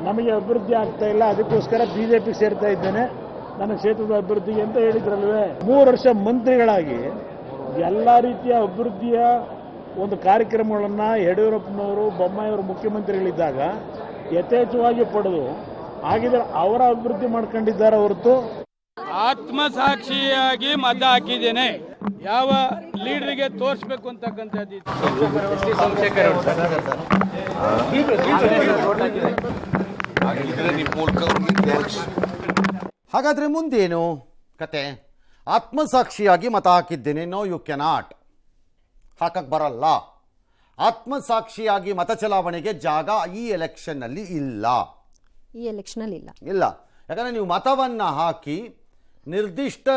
ನಮಗೆ ಅಭಿವೃದ್ಧಿ ಆಗ್ತಾ ಇಲ್ಲ, ಅದಕ್ಕೋಸ್ಕರ ಬಿಜೆಪಿ ಸೇರ್ತಾ ಇದ್ದೇನೆ ನನ್ನ ಕ್ಷೇತ್ರದ ಅಭಿವೃದ್ಧಿಗೆ ಅಂತ ಹೇಳಿದ್ರಲ್ವೇ. 3 ವರ್ಷ ಮಂತ್ರಿಗಳಾಗಿ ಎಲ್ಲ ರೀತಿಯ ಅಭಿವೃದ್ಧಿಯ ಒಂದು ಕಾರ್ಯಕ್ರಮಗಳನ್ನು ಯಡಿಯೂರಪ್ಪನವರು, ಬೊಮ್ಮಾಯಿಯವರು ಮುಖ್ಯಮಂತ್ರಿಗಳಿದ್ದಾಗ ಯಥೇಚ್ಛವಾಗಿ ಪಡೆದು ಆಗಿದ್ರೆ ಅವರ ಅಭಿವೃದ್ಧಿ ಮಾಡ್ಕೊಂಡಿದ್ದಾರೆ ಹೊರತು ಆತ್ಮಸಾಕ್ಷಿಯಾಗಿ ಮತ ಹಾಕಿದ್ದೇನೆ. ಯಾವ ಲೀಡರ್ಗೆ ತೋರಿಸ್ಬೇಕು ಅಂತಕ್ಕಂಥದ್ದು ಹಾಗಾದ್ರೆ ಮುಂದೇನು ಕತೆ? ಆತ್ಮಸಾಕ್ಷಿಯಾಗಿ ಮತ ಹಾಕಿದ್ದೇನೆ. ನೋ, ಯು ಕೆನಾಟ್, ಹಾಕಕ್ಕೆ ಬರಲ್ಲ. ಆತ್ಮಸಾಕ್ಷಿಯಾಗಿ ಮತ ಚಲಾವಣೆಗೆ ಜಾಗ ಈ ಎಲೆಕ್ಷನ್ನಲ್ಲಿ ಇಲ್ಲ. ಇಲ್ಲ, ಯಾಕಂದರೆ ನೀವು ಮತವನ್ನು ಹಾಕಿ ನಿರ್ದಿಷ್ಟ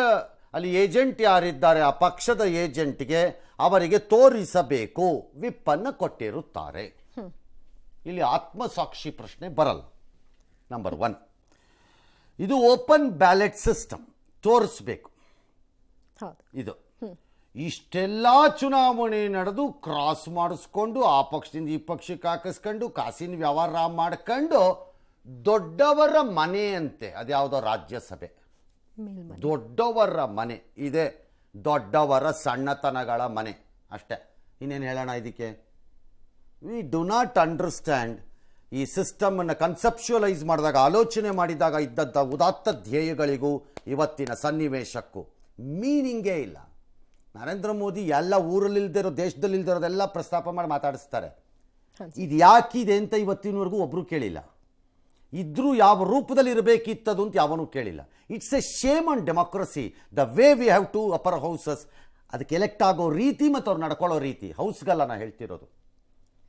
ಅಲ್ಲಿ ಏಜೆಂಟ್ ಯಾರಿದ್ದಾರೆ ಆ ಪಕ್ಷದ ಏಜೆಂಟ್ಗೆ ಅವರಿಗೆ ತೋರಿಸಬೇಕು. ವಿಪ್ಪನ್ನು ಕೊಟ್ಟಿರುತ್ತಾರೆ. ಇಲ್ಲಿ ಆತ್ಮಸಾಕ್ಷಿ ಪ್ರಶ್ನೆ ಬರಲ್ಲ. ನಂಬರ್ 1, ಇದು ಓಪನ್ ಬ್ಯಾಲೆಟ್ ಸಿಸ್ಟಮ್, ತೋರಿಸ್ಬೇಕು. ಇದು ಇಷ್ಟೆಲ್ಲ ಚುನಾವಣೆ ನಡೆದು ಕ್ರಾಸ್ ಮಾಡಿಸ್ಕೊಂಡು ಆ ಪಕ್ಷದಿಂದ ಈ ಪಕ್ಷಕ್ಕೆ ಹಾಕಿಸ್ಕೊಂಡು ಕಾಸಿನ ವ್ಯವಹಾರ ಮಾಡ್ಕೊಂಡು ದೊಡ್ಡವರ ಮನೆ ಅಂತೆ. ಅದ್ಯಾವುದೋ ರಾಜ್ಯಸಭೆ, ದೊಡ್ಡವರ ಮನೆ ಇದೆ, ದೊಡ್ಡವರ ಸಣ್ಣತನಗಳ ಮನೆ ಅಷ್ಟೇ. ಇನ್ನೇನು ಹೇಳೋಣ ಇದಕ್ಕೆ? ವಿ ಡು ನಾಟ್ ಅಂಡರ್ಸ್ಟ್ಯಾಂಡ್ ಈ ಸಿಸ್ಟಮನ್ನು ಕನ್ಸೆಪ್ಚುವಲೈಸ್ ಮಾಡಿದಾಗ, ಆಲೋಚನೆ ಮಾಡಿದಾಗ ಇದ್ದಂಥ ಉದಾತ್ತ ಧ್ಯೇಯಗಳಿಗೂ ಇವತ್ತಿನ ಸನ್ನಿವೇಶಕ್ಕೂ ಮೀನಿಂಗೇ ಇಲ್ಲ. ನರೇಂದ್ರ ಮೋದಿ ಎಲ್ಲ ಊರಲ್ಲಿಲ್ದಿರೋ, ದೇಶದಲ್ಲಿಲ್ದಿರೋದೆಲ್ಲ ಪ್ರಸ್ತಾಪ ಮಾಡಿ ಮಾತಾಡಿಸ್ತಾರೆ. ಇದು ಯಾಕಿದೆ ಅಂತ ಇವತ್ತಿನವರೆಗೂ ಒಬ್ಬರು ಕೇಳಿಲ್ಲ. ಇದ್ರೂ ಯಾವ ರೂಪದಲ್ಲಿ ಇರಬೇಕಿತ್ತದು ಅಂತ ಯಾವನೂ ಕೇಳಿಲ್ಲ. It's a shame on democracy, the way we have to upper houses. ಅದಕ್ಕೆ ಎಲೆಕ್ಟ್ ಆಗೋ ರೀತಿ ಮತ್ತು ಅವ್ರು ನಡ್ಕೊಳ್ಳೋ ರೀತಿ, ಹೌಸ್ಗಲ್ಲ ನಾ ಹೇಳ್ತಿರೋದು,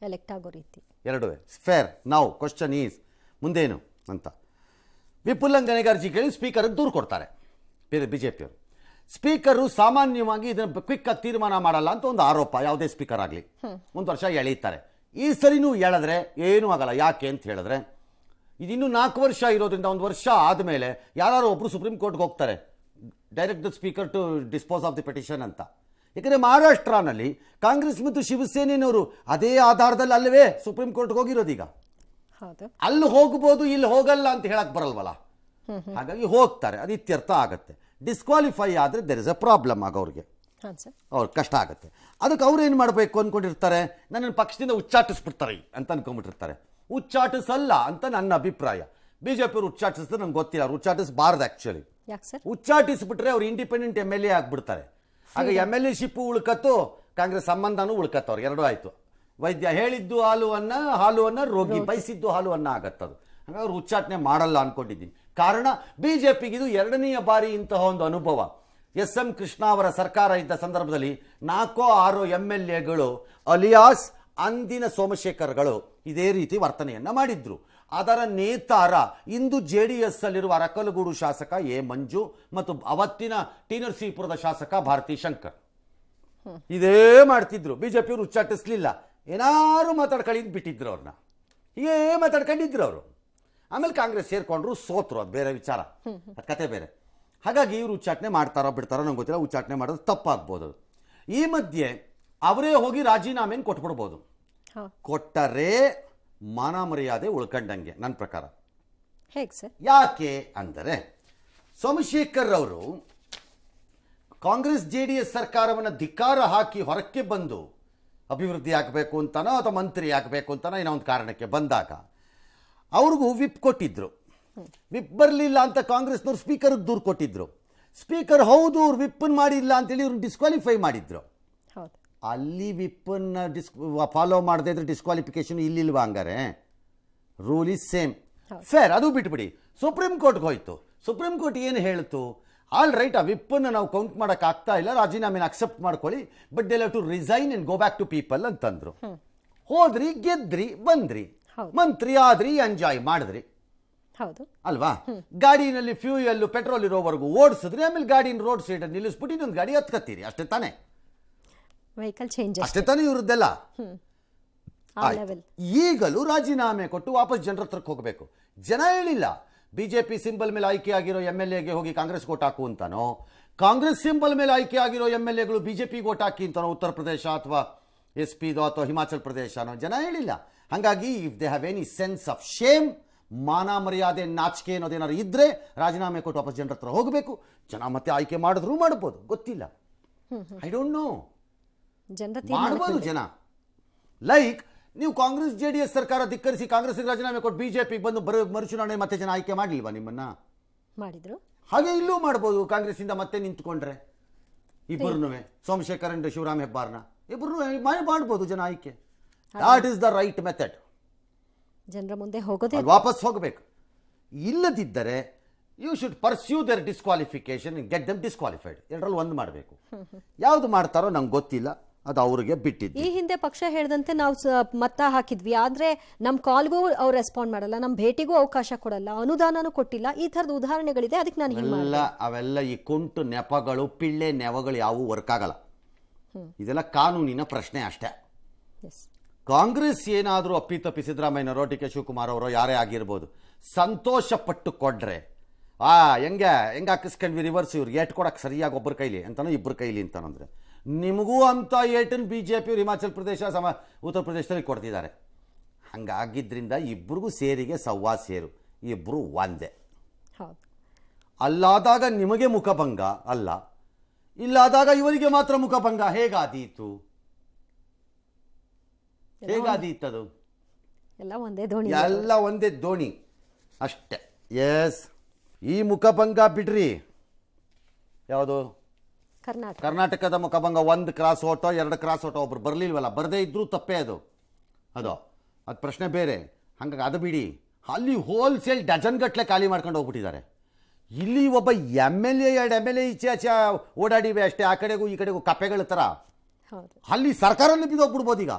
ಎಲೆಕ್ಟ್ ಆಗೋ ರೀತಿ ಎರಡುವೇ. ಫೇರ್. ನಾವು ಕ್ವಶನ್ ಈಸ್ ಮುಂದೇನು ಅಂತ ವಿಪ್ ಉಲ್ಲಂಘನೆಗೆ ಅರ್ಜಿ ಕೇಳಿ ಸ್ಪೀಕರ್ಗೆ ದೂರು ಕೊಡ್ತಾರೆ ಬಿಜೆಪಿಯವರು. ಸ್ಪೀಕರು ಸಾಮಾನ್ಯವಾಗಿ ಇದನ್ನು ಕ್ವಿಕ್ಕಾಗಿ ತೀರ್ಮಾನ ಮಾಡಲ್ಲ ಅಂತ ಒಂದು ಆರೋಪ, ಯಾವುದೇ ಸ್ಪೀಕರ್ ಆಗಲಿ. ಒಂದು ವರ್ಷ ಎಳೀತಾರೆ. ಈ ಸರಿನೂ ಎಳೆದ್ರೆ ಏನೂ ಆಗಲ್ಲ. ಯಾಕೆ ಅಂತ ಹೇಳಿದ್ರೆ ಇದಿನ್ನೂ 4 ವರ್ಷ ಇರೋದ್ರಿಂದ 1 ವರ್ಷ ಆದಮೇಲೆ ಯಾರು ಒಬ್ಬರು ಸುಪ್ರೀಂ ಕೋರ್ಟ್ಗೆ ಹೋಗ್ತಾರೆ, direct the speaker to dispose of the petition ಅಂತ. ಯಾಕಂದರೆ ಮಹಾರಾಷ್ಟ್ರನಲ್ಲಿ ಕಾಂಗ್ರೆಸ್ ಮತ್ತು ಶಿವಸೇನೆಯವರು ಅದೇ ಆಧಾರದಲ್ಲಿ ಅಲ್ಲವೇ ಸುಪ್ರೀಂ ಕೋರ್ಟ್ಗೆ ಹೋಗಿರೋದೀಗ. ಅಲ್ಲಿ ಹೋಗ್ಬೋದು, ಇಲ್ಲಿ ಹೋಗಲ್ಲ ಅಂತ ಹೇಳಕ್ ಬರಲ್ವಲ್ಲ. ಹಾಗಾಗಿ ಹೋಗ್ತಾರೆ, ಅದು ಇತ್ಯರ್ಥ ಆಗುತ್ತೆ. ಡಿಸ್ಕ್ವಾಲಿಫೈ ಆದರೆ ದೆರ್ ಇಸ್ ಅ ಪ್ರಾಬ್ಲಮ್ ಆಗೋರಿಗೆ, ಅವ್ರಿಗೆ ಕಷ್ಟ ಆಗುತ್ತೆ. ಅದಕ್ಕೆ ಅವ್ರು ಏನು ಮಾಡಬೇಕು ಅಂದ್ಕೊಂಡಿರ್ತಾರೆ, ನನ್ನನ್ನು ಪಕ್ಷದಿಂದ ಉಚ್ಚಾಟಿಸ್ಬಿಡ್ತಾರೆ ಅಂತ ಅನ್ಕೊಂಡ್ಬಿಟ್ಟಿರ್ತಾರೆ. ಉಚ್ಚಾಟಿಸಲ್ಲ ಅಂತ ನನ್ನ ಅಭಿಪ್ರಾಯ. ಬಿಜೆಪಿಯವರು ಉಚ್ಚಾಟಿಸಿದ್ರೆ ನಂಗೆ ಗೊತ್ತಿಲ್ಲ, ಅವ್ರು ಉಚ್ಚಾಟಿಸಬಾರ್ದು. ಆ್ಯಕ್ಚುಲಿ ಉಚ್ಚಾಟಿಸ್ಬಿಟ್ರೆ ಅವ್ರು ಇಂಡಿಪೆಂಡೆಂಟ್ MLA ಆಗ್ಬಿಡ್ತಾರೆ. ಆಗ MLA ಶಿಪ್ಪು ಉಳ್ಕತ್ತು, ಕಾಂಗ್ರೆಸ್ ಸಂಬಂಧನೂ ಉಳ್ಕತ್ತವ್ರು, ಎರಡೂ ಆಯಿತು. ವೈದ್ಯ ಹೇಳಿದ್ದು ಹಾಲುವನ್ನು ರೋಗಿ ಬಯಸಿದ್ದು ಹಾಲುವನ್ನು ಆಗತ್ತದು. ಹಾಗಾಗಿ ಅವ್ರು ಉಚ್ಚಾಟನೆ ಮಾಡಲ್ಲ ಅನ್ಕೊಂಡಿದ್ದೀನಿ. ಕಾರಣ ಬಿಜೆಪಿಗೆ ಇದು 2ನೇ ಬಾರಿ ಇಂತಹ ಒಂದು ಅನುಭವ. SM ಕೃಷ್ಣ ಅವರ ಸರ್ಕಾರ ಇದ್ದ ಸಂದರ್ಭದಲ್ಲಿ 4-6 MLAಗಳು ಅಲಿಯಾಸ್ ಅಂದಿನ ಸೋಮಶೇಖರ್ಗಳು ಇದೇ ರೀತಿ ವರ್ತನೆಯನ್ನ ಮಾಡಿದ್ರು. ಅದರ ನೇತಾರ ಇಂದು JDS ಅಲ್ಲಿರುವ ಅರಕಲಗೂಡು ಶಾಸಕ ಎ ಮಂಜು ಮತ್ತು ಅವತ್ತಿನ ಟಿ ನರಸೀಪುರದ ಶಾಸಕ ಭಾರತಿ ಶಂಕರ್ ಇದೇ ಮಾಡ್ತಿದ್ರು. ಬಿಜೆಪಿಯವರು ಉಚ್ಚಾಟಿಸ್ಲಿಲ್ಲ, ಏನಾರು ಮಾತಾಡ್ಕೊಳ್ಳಿ ಬಿಟ್ಟಿದ್ರು ಅವ್ರನ್ನ, ಹೀಗೇ ಮಾತಾಡ್ಕೊಂಡಿದ್ರು ಅವರು. ಆಮೇಲೆ ಕಾಂಗ್ರೆಸ್ ಸೇರ್ಕೊಂಡ್ರು, ಸೋತ್ರು, ಅದು ಬೇರೆ ವಿಚಾರ, ಅದು ಕತೆ ಬೇರೆ. ಹಾಗಾಗಿ ಇವರು ಉಚ್ಚಾಟನೆ ಮಾಡ್ತಾರೋ ಬಿಡ್ತಾರೋ ನಂಗೆ ಗೊತ್ತಿಲ್ಲ. ಉಚ್ಚಾಟನೆ ಮಾಡೋದು ತಪ್ಪಾಗ್ಬೋದು. ಈ ಮಧ್ಯೆ ಅವರೇ ಹೋಗಿ ರಾಜೀನಾಮೆಯನ್ನು ಕೊಟ್ಬಿಡ್ಬೋದು. ಕೊಟ್ಟರೆ ಮಾನ ಮರ್ಯಾದೆ ಉಳ್ಕೊಂಡಂಗೆ ನನ್ನ ಪ್ರಕಾರ. ಹೇಗೆ ಸರ್? ಯಾಕೆ ಅಂದರೆ ಸೋಮಶೇಖರ್ ಅವರು ಕಾಂಗ್ರೆಸ್ JDS ಸರ್ಕಾರವನ್ನು ಧಿಕ್ಕಾರ ಹಾಕಿ ಹೊರಕ್ಕೆ ಬಂದು ಅಭಿವೃದ್ಧಿ ಆಗಬೇಕು ಅಂತನೋ ಅಥವಾ ಮಂತ್ರಿ ಆಗಬೇಕು ಅಂತನೋ ಏನೋ ಒಂದು ಕಾರಣಕ್ಕೆ ಬಂದಾಗ ಅವ್ರಿಗೂ ವಿಪ್ ಕೊಟ್ಟಿದ್ರು. ವಿಪ್ ಬರಲಿಲ್ಲ ಅಂತ ಕಾಂಗ್ರೆಸ್ನವ್ರು ಸ್ಪೀಕರ್ಗೆ ದೂರು ಕೊಟ್ಟಿದ್ರು. ಸ್ಪೀಕರ್ ಹೌದು ಅವ್ರು ವಿಪ್ಪನ್ನು ಮಾಡಿಲ್ಲ ಅಂತೇಳಿ ಇವ್ರನ್ನ ಡಿಸ್ಕ್ವಾಲಿಫೈ ಮಾಡಿದ್ರು. ಅಲ್ಲಿ ವಿಪ್ಪನ್ನು ಫಾಲೋ ಮಾಡದೇ ಇದ್ರೆ ಡಿಸ್ಕ್ವಾಲಿಫಿಕೇಶನ್ ಇಲ್ಲಿಲ್ವಾ? ಹಂಗಾರೆ ರೂಲ್ ಈಸ್ ಸೇಮ್. ಫೇರ್. ಅದು ಬಿಟ್ಬಿಡಿ, ಸುಪ್ರೀಂ ಕೋರ್ಟ್ಗೆ ಹೋಯ್ತು. ಸುಪ್ರೀಂ ಕೋರ್ಟ್ ಏನು ಹೇಳ್ತು? ಆಲ್ ರೈಟ್, ಆ ವಿಪ್ಪನ್ನು ನಾವು ಕೌಂಟ್ ಮಾಡೋಕೆ ಆಗ್ತಾ ಇಲ್ಲ, ರಾಜೀನಾಮೆನ ಅಕ್ಸೆಪ್ಟ್ ಮಾಡ್ಕೊಳ್ಳಿ, but they have to resign and go back to people ಅಂತಂದ್ರು. ಹೋದ್ರಿ, ಗೆದ್ರಿ, ಬಂದ್ರಿ, ಮಂತ್ರಿ ಆದ್ರಿ, ಎಂಜಾಯ್ ಮಾಡಿದ್ರಿ, ಅಲ್ವಾ? ಗಾಡಿನಲ್ಲಿ ಫ್ಯೂಯಲ್ ಪೆಟ್ರೋಲ್ ಇರೋವರೆಗೂ ಓಡಿಸಿದ್ರಿ, ಆಮೇಲೆ ಗಾಡಿನ ರೋಡ್ ಸೈಡ್ ನಿಲ್ಲಿಸ್ಬಿಟ್ಟು ಇನ್ನೊಂದು ಗಾಡಿ ಹತ್ಕತ್ತೀರಿ, ಅಷ್ಟೇ ತಾನೇ? ವೆಹಿಕಲ್ ಚೇಂಜ್ ಅಷ್ಟೇ ತಾನೇ ಇವ್ರದ್ದೆಲ್ಲ. ಈಗಲೂ ರಾಜೀನಾಮೆ ಕೊಟ್ಟು ವಾಪಸ್ ಜನರ ಹತ್ರಕ್ಕೆ ಹೋಗಬೇಕು. ಜನ ಹೇಳಿಲ್ಲ ಬಿಜೆಪಿ ಸಿಂಬಲ್ ಮೇಲೆ ಆಯ್ಕೆ ಆಗಿರೋ MLAಗೆ ಹೋಗಿ ಕಾಂಗ್ರೆಸ್ ಓಟ್ ಹಾಕು ಅಂತಾನೋ, ಕಾಂಗ್ರೆಸ್ ಸಿಂಬಲ್ ಮೇಲೆ ಆಯ್ಕೆ ಆಗಿರೋ MLAಗಳು ಬಿಜೆಪಿಗೆ ಓಟ್ ಹಾಕಿ ಅಂತಾನೋ, ಉತ್ತರ ಪ್ರದೇಶ ಅಥವಾ SP ಅಥವಾ ಹಿಮಾಚಲ್ ಪ್ರದೇಶನೋ ಜನ ಹೇಳಿಲ್ಲ. ಹಾಗಾಗಿ if they have any sense of shame, ಮಾನ ಮರ್ಯಾದೆ ನಾಚಿಕೆ ಅನ್ನೋದೇನಾದ್ರು ಇದ್ರೆ ರಾಜೀನಾಮೆ ಕೊಟ್ಟು ವಾಪಸ್ ಜನರ ಹತ್ರ ಹೋಗಬೇಕು. ಜನ ಮತ್ತೆ ಆಯ್ಕೆ ಮಾಡಿದ್ರು ಮಾಡ್ಬೋದು, ಗೊತ್ತಿಲ್ಲ, ಐ ಡೋಂಟ್ ನೋ, ಮಾಡ್ಬೋದು ಜನ. ಲೈಕ್ ನೀವು ಕಾಂಗ್ರೆಸ್ JDS ಸರ್ಕಾರ ಧಿಕ್ಕರಿಸಿ ಕಾಂಗ್ರೆಸ್ಗೆ ರಾಜೀನಾಮೆ ಕೊಟ್ಟು ಬಿಜೆಪಿಗೆ ಬಂದು ಮರುಚುನಾವಣೆ ಮತ್ತೆ ಜನ ಆಯ್ಕೆ ಮಾಡಲಿಲ್ವಾ ನಿಮ್ಮನ್ನ? ಮಾಡಿದ್ರು. ಹಾಗೆ ಇಲ್ಲೂ ಮಾಡ್ಬೋದು. ಕಾಂಗ್ರೆಸ್ಸಿಂದ ಮತ್ತೆ ನಿಂತ್ಕೊಂಡ್ರೆ ಇಬ್ಬರನ್ನೂ, ಸೋಮಶೇಖರ್ ಅಂಡ್ ಶಿವರಾಮ್ ಹೆಬ್ಬಾರ್ನ ಇಬ್ಬರು ಮಾಡ್ಬೋದು ಜನ ಆಯ್ಕೆ. That is the right method. ಜನರ ಮುಂದೆ ಹೋಗೋದೇ ವಾಪಸ್ ಹೋಗಬೇಕು. ಇಲ್ಲದಿದ್ದರೆ you should pursue their disqualification, get them disqualified. ಎರಡರಲ್ಲಿ ಒಂದು ಮಾಡಬೇಕು. ಯಾವುದು ಮಾಡ್ತಾರೋ ನಂಗೆ ಗೊತ್ತಿಲ್ಲ, ಅದು ಅವ್ರಿಗೆ ಬಿಟ್ಟಿದ್ದು. ಈ ಹಿಂದೆ ಪಕ್ಷ ಹೇಳಿದಂತೆ ನಾವು ಮತ ಹಾಕಿದ್ವಿ, ಆದ್ರೆ ನಮ್ಮ ಕಾಲ್ಗೂ ಅವ್ರು ರೆಸ್ಪಾಂಡ್ ಮಾಡಲ್ಲ, ನಮ್ಮ ಭೇಟಿಗೂ ಅವಕಾಶ ಕೊಡಲ್ಲ, ಅನುದಾನನೂ ಕೊಟ್ಟಿಲ್ಲ, ಈ ಥರದ ಉದಾಹರಣೆಗಳಿದೆ. ಅದಕ್ಕೆ ನಾನು ಅವೆಲ್ಲ ಈ ಕುಂಟು ನೆಪಗಳು, ಪಿಳ್ಳೆ ನೆವಗಳು ಯಾವುವು ವರ್ಕ್ ಆಗಲ್ಲ. ಇದೆಲ್ಲ ಕಾನೂನಿನ ಪ್ರಶ್ನೆ ಅಷ್ಟೇ. ಕಾಂಗ್ರೆಸ್ ಏನಾದರೂ ಅಪ್ಪಿತಪ್ಪಿ ಸಿದ್ದರಾಮಯ್ಯನವರೋ ಡಿ ಕೆ ಶಿವಕುಮಾರ್ ಅವರೋ ಯಾರೇ ಆಗಿರ್ಬೋದು ಸಂತೋಷ ಪಟ್ಟು ಕೊಡ್ರೆ, ಹೆಂಗೆ ಹಾಕಿಸ್ಕೊಂಡ್ವಿ ರಿವರ್ಸ್, ಇವ್ರಿಗೆ ಏಟ್ ಕೊಡಕ್ಕೆ ಸರಿಯಾಗಿ ಒಬ್ಬರ ಕೈಲಿ ಅಂತಾನೋ ಇಬ್ಬರ ಕೈಲಿ ಅಂತಾನಂದ್ರೆ ನಿಮಗೂ ಅಂತ ಏಟನ್ BJP ಹಿಮಾಚಲ್ ಪ್ರದೇಶ ಉತ್ತರ ಪ್ರದೇಶದಲ್ಲಿ ಕೊಡ್ತಿದ್ದಾರೆ. ಹಂಗಾಗಿದ್ದರಿಂದ ಇಬ್ಬರಿಗೂ ಸೇರಿಗೆ ಸವ್ವಾ ಸೇರು, ಇಬ್ಬರು ಒಂದೇ. ಅಲ್ಲಾದಾಗ ನಿಮಗೆ ಮುಖಭಂಗ ಅಲ್ಲ, ಇಲ್ಲಾದಾಗ ಇವರಿಗೆ ಮಾತ್ರ ಮುಖಭಂಗ. ಹೇಗಾದೀತು? ಹೇಗಾದೀತದು? ಎಲ್ಲ ಒಂದೇ ದೋಣಿ. ಎಲ್ಲ ಒಂದೇ ದೋಣಿ ಅಷ್ಟೇ. ಎಸ್, ಈ ಮುಖಭಂಗ ಬಿಡ್ರಿ. ಯಾವುದು? ಕರ್ನಾಟಕದ ಮುಖಭಂಗ. 1 ಕ್ರಾಸ್ ಓಟೋ 2 ಕ್ರಾಸ್ ಓಟೋ, ಒಬ್ರು ಬರಲಿಲ್ವಲ್ಲ, ಬರದೇ ಇದ್ರೂ ತಪ್ಪೇ ಅದು ಅದು ಪ್ರಶ್ನೆ ಬೇರೆ. ಹಂಗಾಗಿ ಅದು ಬಿಡಿ. ಅಲ್ಲಿ ಹೋಲ್ಸೇಲ್ ಡಜನ್ ಗಟ್ಟಲೆ ಖಾಲಿ ಮಾಡ್ಕೊಂಡು ಹೋಗ್ಬಿಟ್ಟಿದ್ದಾರೆ. ಇಲ್ಲಿ ಒಬ್ಬ MLA 2 MLA ಈಚೆ ಆಚೆ ಓಡಾಡಿವೆ ಅಷ್ಟೇ, ಆ ಕಡೆಗೂ ಈ ಕಡೆಗೂ ಕಪ್ಪೆಗಳ ಥರ. ಅಲ್ಲಿ ಸರ್ಕಾರನೇ ಬಿದ್ದೋಗ್ಬಿಡ್ಬೋದು ಈಗ.